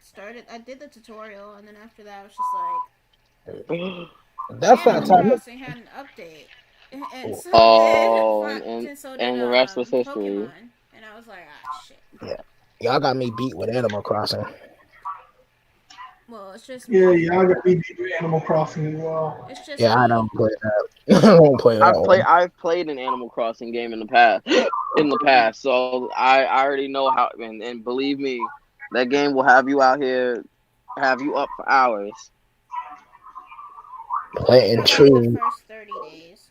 started. I did the tutorial, and then after that, I was just like, that's that Animal time. Crossing had an update, and so oh, and so did and the rest was history. Pokemon, and I was like, ah, shit. Yeah, y'all got me beat with Animal Crossing. Well, it's just Yeah, me. yeah, I got me beat with Animal Crossing as well. It's just Yeah, I me. don't play that. I don't play that one. I've played an Animal Crossing game in the past, so I already know how. And believe me, that game will have you out here, have you up for hours. Playing I played the True. first 30 days.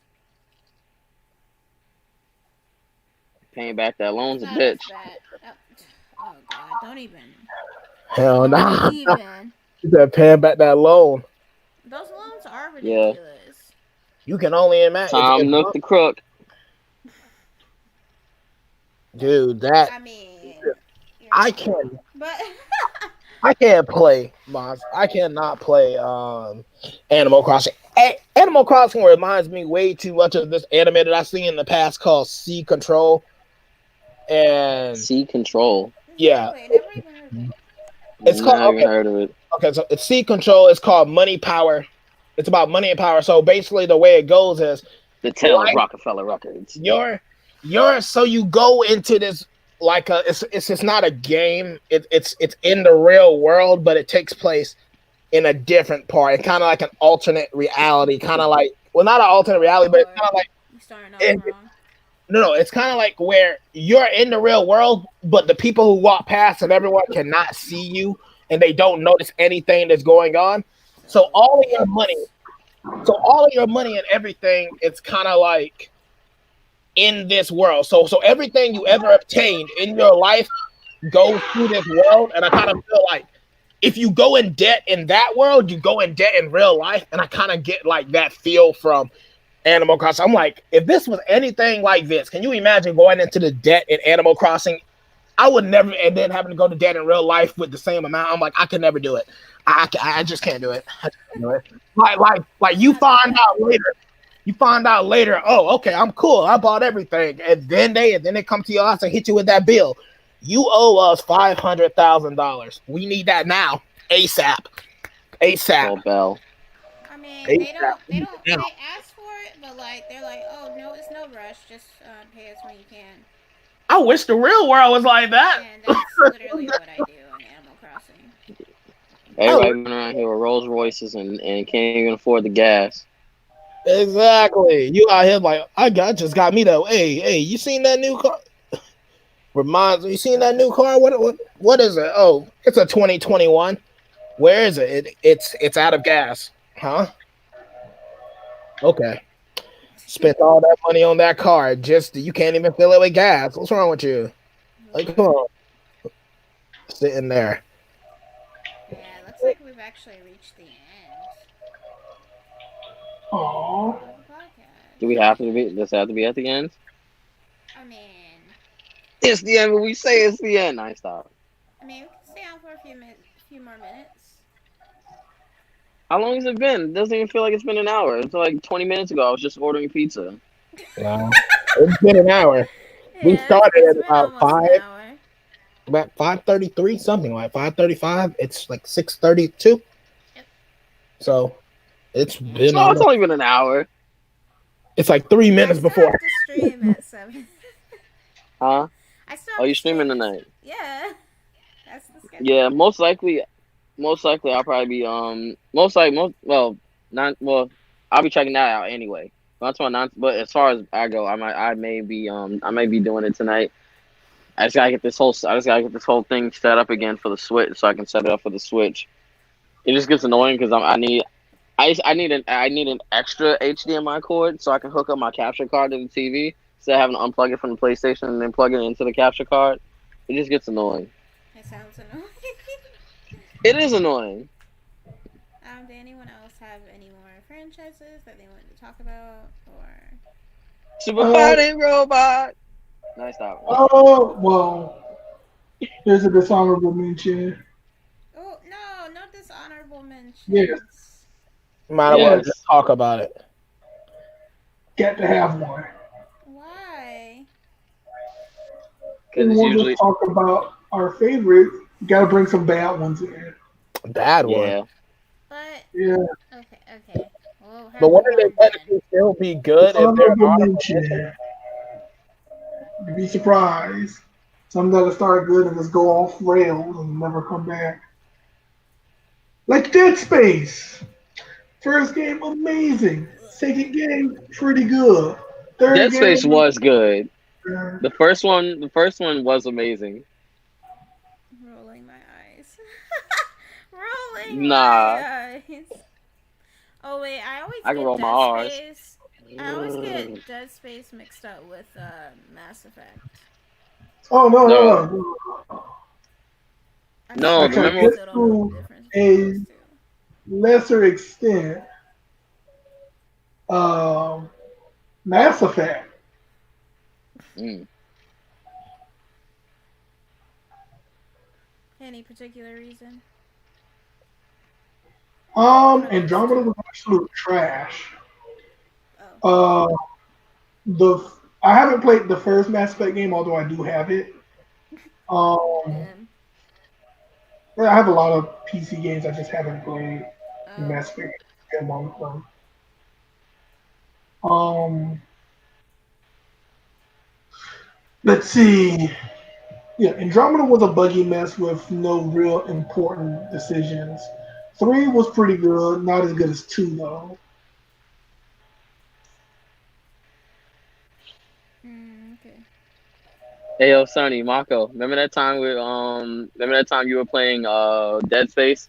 Paying back that It's loan's a not as bitch. bad. Oh God, don't even. Hell Don't nah. even. You better pay back that loan. Those loans are Yeah, ridiculous. You can only imagine Tom Nook the Crook. dude, that I mean, you're I not can't wrong. But I can't play Moz. I cannot play Animal Crossing. Animal Crossing reminds me way too much of this anime that I've seen in the past called Sea Control. And Sea Control. yeah, exactly, never even heard of it. it's called Never even okay. heard of it. Okay, so it's C control. It's called money power. It's about money and power. So basically, the way it goes is The Tale of life. Rockefeller Records. You're so you go into this like it's not a game. It's in the real world, but it takes place in a different part. It's kind of like an alternate reality. Kind of like well, not an alternate reality, but it's Lord, kind of like you starting off it, wrong. no, it's kind of like where you're in the real world, but the people who walk past and everyone cannot see you and they don't notice anything that's going on. So So all of your money, it's so all of your money and everything, it's kind of like in this world. So everything you ever obtained in your life goes through this world, and I kind of feel like if you go in debt in that world, you go in debt in real life, and I kind of get like that feel from Animal Crossing. I'm like, if this was anything like this, can you imagine going into the debt in Animal Crossing? I would never, and then having to go to debt in real life with the same amount. I'm like, I could never do it. I just can't do it. I just can't do it. Like you not that find bad. out later. You find out later. Oh, okay, I'm cool. I bought everything, and then they come to your house and hit you with that bill. You owe us $500,000. We need that now, ASAP, Call ASAP, Bell. I mean, ASAP. We need it now. they ask for it, but like they're like, oh no, it's no rush. Just pay us when you can. I wish the real world was like that. And that's literally what I do in Animal Crossing. Everybody running around here with Rolls Royces and can't even afford the gas. Exactly. You out here like just got me though. Hey, you seen that new car? Reminds you seen that new car? What is it? Oh, it's a 2021. Where is it? It's out of gas. Huh? Okay. Spent all that money on that car. Just you can't even fill it with gas. What's wrong with you? Like, come on. Sitting there. Yeah, looks like we've actually reached the end Aww. of the Do we podcast. have to be? Does it have to be at the end? I mean, It's the end, but we say it's the end. I stop. we can stay on for a few more minutes. How long has it been? It doesn't even feel like it's been an hour. It's like 20 minutes ago. I was just ordering pizza. Wow. It's been an hour. We Yeah, started it's at been almost an hour. about 5:33, something like 5:35. It's like 6:32. Yep. So it's been Oh, it's almost. only been an hour. It's like 3 minutes I still before. have to stream at 7. Huh? I still Oh, have you to stream streaming at tonight? Yeah, that's the schedule. Yeah, most likely I'll probably be most like most well not well I'll be checking that out anyway. That's my non. But as far as I go, I may be doing it tonight. I just gotta get this whole thing set up again for the Switch so I can set it up for the Switch. It just gets annoying because I need an extra HDMI cord so I can hook up my capture card to the TV instead of having to unplug it from the PlayStation and then plug it into the capture card. It just gets annoying. It sounds annoying. It is annoying. Did anyone else have any more franchises that they wanted to talk about, or? Super fighting robot. Nice stop. Oh, well, there's a dishonorable mention. Oh no, no dishonorable mentions. Yes. Might as well Yes. just talk about it. Got to have one. Why? Because it's We'll usually just talk about our favorites. Got to bring some bad ones in. Bad one. yeah. But Yeah. okay. We'll have But wouldn't one they then. technically still be good if they're Dishonorable honorable mention. mentions? You'd be surprised. Some that'll start good and just go off rails and never come back. Like Dead Space. First game, amazing. Second game, pretty good. Third Dead game, Space was good. uh, The first one was amazing. Rolling my eyes. Rolling Nah. my eyes. Oh wait, I always I can get roll my Dead R's. Space. I always get Dead Space mixed up with Mass Effect. oh no, No. no, no. I No, I Okay, remember still don't know the to difference between those a two. lesser extent, um, Mass Effect. mm, Any particular reason? For those Andromeda two? was absolute trash. Oh. Uh, the I haven't played the first Mass Effect game, although I do have it. Um, Damn. Yeah, I have a lot of PC games I just haven't played. Oh. Mass Effect among them. Um, let's see. Yeah, Andromeda was a buggy mess with no real important decisions. Three was pretty good, not as good as two though. Okay. Hey yo, Sonny, Mako, remember that time you were playing Dead Space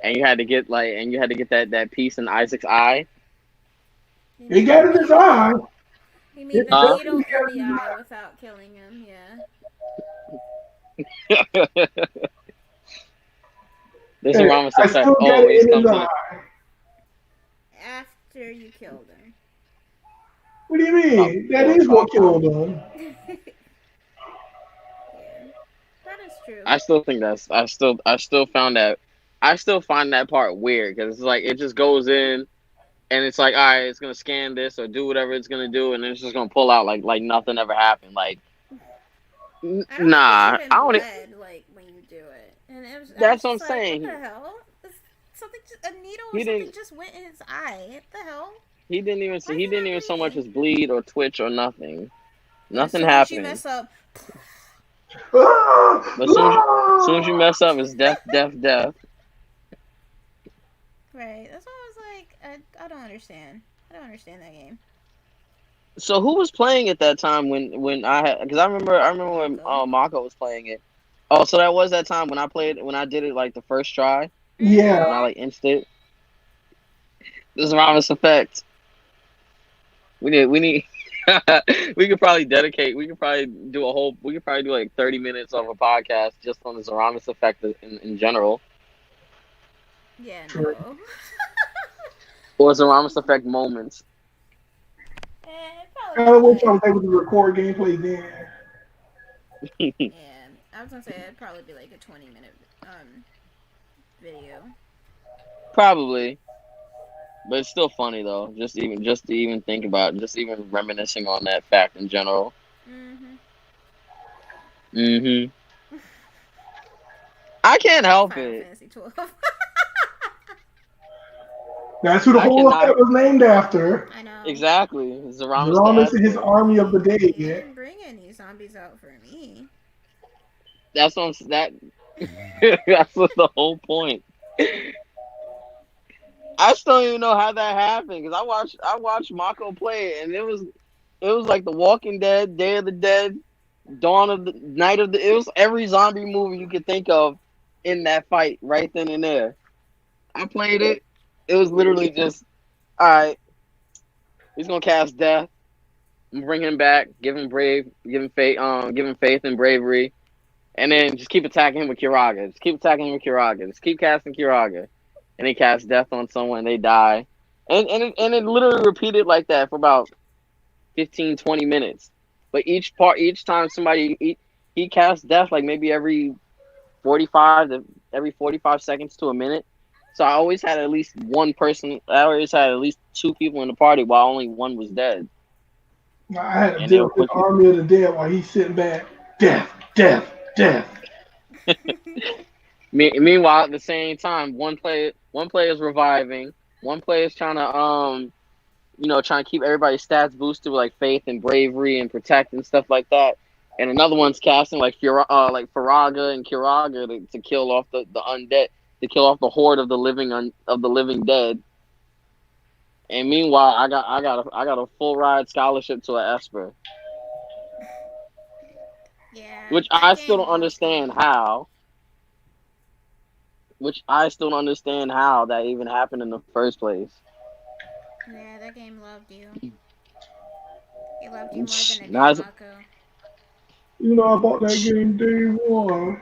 and you had to get that piece in Isaac's eye? You It mean the got in his needle? eye. You mean It the Huh? needle definitely in got the in his eye eye. without killing him? Yeah. This Hey, Aramis I still effect got it always in his comes in. eye. After you killed him. What do you Pop, mean? That pause, is pop, what pop. killed him. Yeah. That is true. I still think that's I still find that part weird because it's like it just goes in and it's like all right, it's gonna scan this or do whatever it's gonna do and then it's just gonna pull out like nothing ever happened. Like I don't think it's nah, even I don't. bled like when you do it, and I was That's what I'm just like, what saying. the hell? Something, a needle or He something didn't just went in his eye. What the hell? Why is he it didn't not even so much breathing? as bleed or twitch or nothing. But as Nothing soon as you happened. mess up, Ah! But soon as you Ah! mess up, it's death, death, death. right? That's why I was like, I don't understand. I don't understand that game. So who was playing at that time when I had? Because I remember when Mako. Mako was playing it. Oh, so that was that time when I did it like the first try Yeah. when I Mm-hmm. like instant. This is Ramos effect. We need we could probably do a whole we could probably do like 30 minutes of a podcast just on the Zeramis effect in general Yeah, True. no. or Zeramis effect moments. It'd probably I be wish I was like, able to record gameplay then. yeah, I was gonna say it'd probably be like a 20-minute video. Probably, but it's still funny though. Just to even think about, just even reminiscing on that fact in general. Mm-hmm. Hmm. I can't help Final it. Fantasy 12. That's who the I whole cannot effect was named after. I know. exactly. Zeramis the Zeramis and his Esper. army of the He dead. didn't bring any zombies out for me. That's what that. That's what the whole point. I still don't even know how that happened because I watched Mako play it and it was like The Walking Dead, Day of the Dead, Dawn of the Night of the. It was every zombie movie you could think of in that fight right then and there. I played it. It was literally just all right. He's gonna cast death and bring him back, give him faith and bravery, and then just keep attacking him with Kiraga. Just keep attacking him with Kiraga. Just keep casting Kiraga, and he casts death on someone, and they die, and it literally repeated like that for about 15, 20 minutes. But each time he casts death like maybe every 45 seconds to a minute. So I always had at least one person. I always had at least two people in the party while only one was dead, I had to and they deal were with his quickly. army of the dead while he's sitting back. Death, death, death. Meanwhile, at the same time, one player is reviving, one player is trying to trying to keep everybody's stats boosted with like faith and bravery and protect and stuff like that. And another one's casting like Faraga and Kiraga to kill off the undead, to kill off the horde of of the living dead. And meanwhile, I got a full ride scholarship to a Esper, Yeah, which that I still game don't loved understand you. how. Which I still don't understand how that even happened in the first place. Yeah, that game loved you. It loved you more than it did Not Mako. You know, I bought that game day one.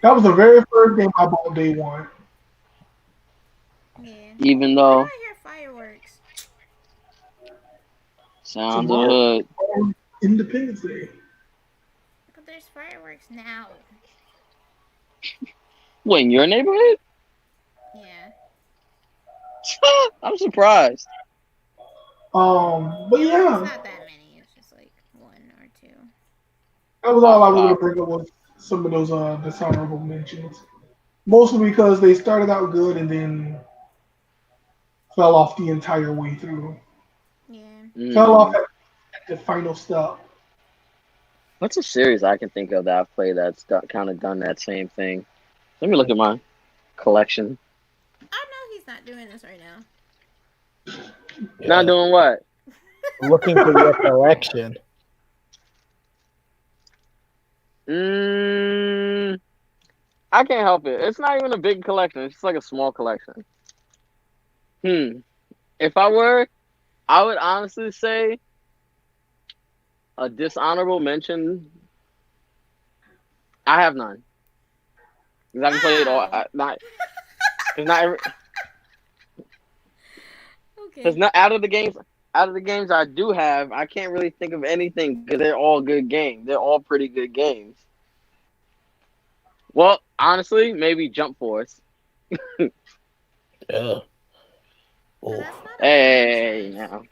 That was the very first game I bought day one. Yeah. even Why do though I hear fireworks? sounds of Tomorrow, hood. Independence Day. But there's fireworks now. What in your neighborhood? Yeah. I'm surprised. But Yeah, but it's yeah, not that many. It's just like one or two. that was all Pop I was gonna pop. bring up was some of those dishonorable mentions. Mostly because they started out good and then fell off the entire way through. Yeah. Fell off Mm. at the final stop. What's a series I can think of that I've played that's kind of done that same thing? Let me look at my collection. I know he's not doing this right now. Not Yeah. doing what? Looking for your collection. Mm, I can't help it. It's not even a big collection. It's just like a small collection. Hmm. If I were, I would honestly say a dishonorable mention. I have none. Because I haven't played all. Wow. Not because not every, because Okay. not out of the games I do have, I can't really think of anything because they're all good games. They're all pretty good games. Well, honestly, maybe Jump Force. Yeah. But Oh. that's not a Hey, franchise. now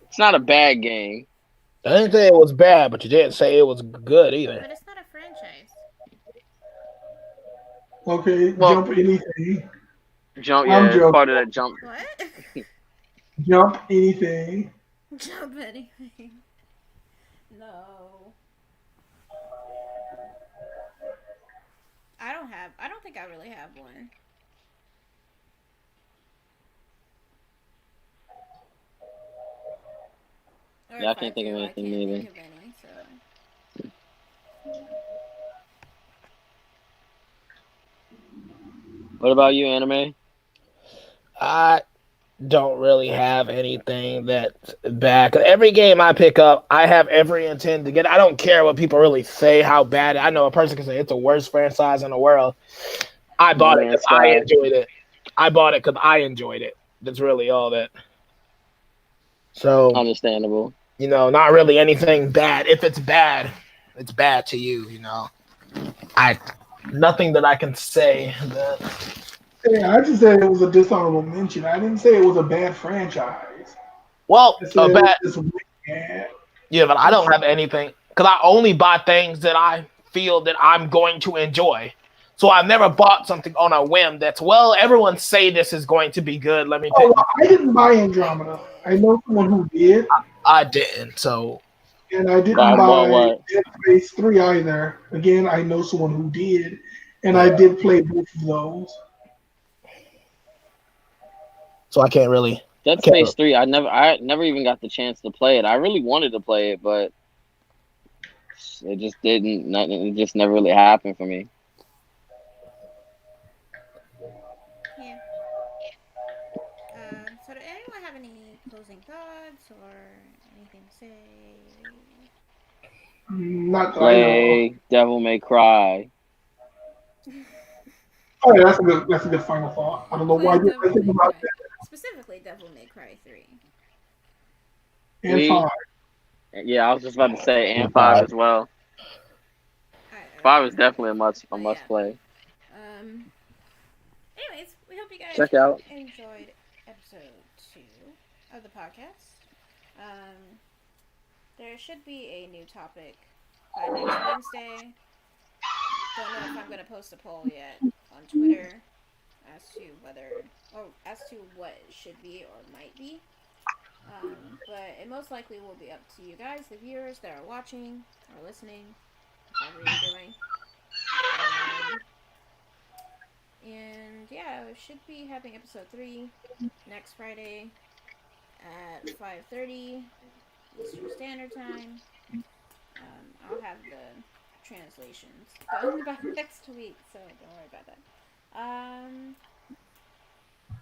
it's not a bad game. I didn't say it was bad, but you didn't say it was good either. But it's not a franchise. Okay, Well, jump anything. Jump, I'm yeah, it's joking. part of that Jump. What? Jump anything. Jump anything. No. I don't think I really have one. Or Yeah, I if I can't think of do, I anything can't think neither. of any, so. What about you, anime? I don't really have anything that's bad. 'Cause every game I pick up, I have every intent to get. I don't care what people really say, how bad. I know a person can say it's the worst franchise in the world. I No bought it Man's because I Sky. enjoyed it. I bought it because I enjoyed it. That's really all that. So, Understandable. not really anything bad. If it's bad to you. I nothing that I can say that. Yeah, I just said it was a dishonorable mention. I didn't say it was a bad franchise. Well, I said a it was bad. just bad. Yeah, but I don't have anything because I only buy things that I feel that I'm going to enjoy. So I've never bought something on a whim that's everyone say this is going to be good. Let me Oh, pick. well, I didn't buy I Andromeda. I did. know someone who did, I didn't. So and I didn't Guys bought buy what? Dead Space 3 either. Again, I know someone who did, and I yeah. did play both of those. So I can't really. I Dead can't. Space 3. I never even got the chance to play it. I really wanted to play it, but it just didn't. It just never really happened for me. Yeah. So, did anyone have any closing thoughts or anything to say? Not that I know of. Play Devil May Cry. Oh yeah, that's a good final thought. I don't know why I Play didn't Devil think May about Cry. Specifically, Devil May Cry 3. that. And 3. five. Yeah, I was just about to say, and 5 Five. as well. I 5 is haven't played definitely a 5 must yet, a but must yeah. play. Um, Anyways, we hope you guys Check out. enjoyed episode 2 of the podcast. Um, there should be a new topic by next Wednesday. Don't know if I'm going to post a poll yet on Twitter as to as to what it should be or might be. But it most likely will be up to you guys, the viewers that are watching or listening, whichever you're doing. Um, and yeah, we should be having episode 3 next Friday at 5:30 Eastern Standard Time. I'll have the translations done by next week, so don't worry about that. Um,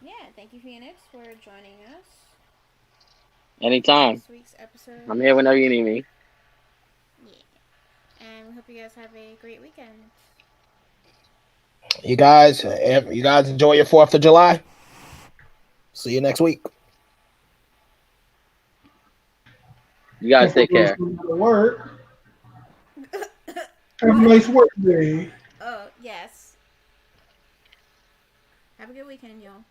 yeah, thank you, Phoenix, for joining us for Anytime. this week's episode. I'm here whenever you need me. Yeah, and we hope you guys have a great weekend. You guys enjoy your 4th of July. See you next week. You guys And for take those care. who go to work, have a What? nice work day. Oh, yes. Have a good weekend, y'all.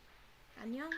Annyeong.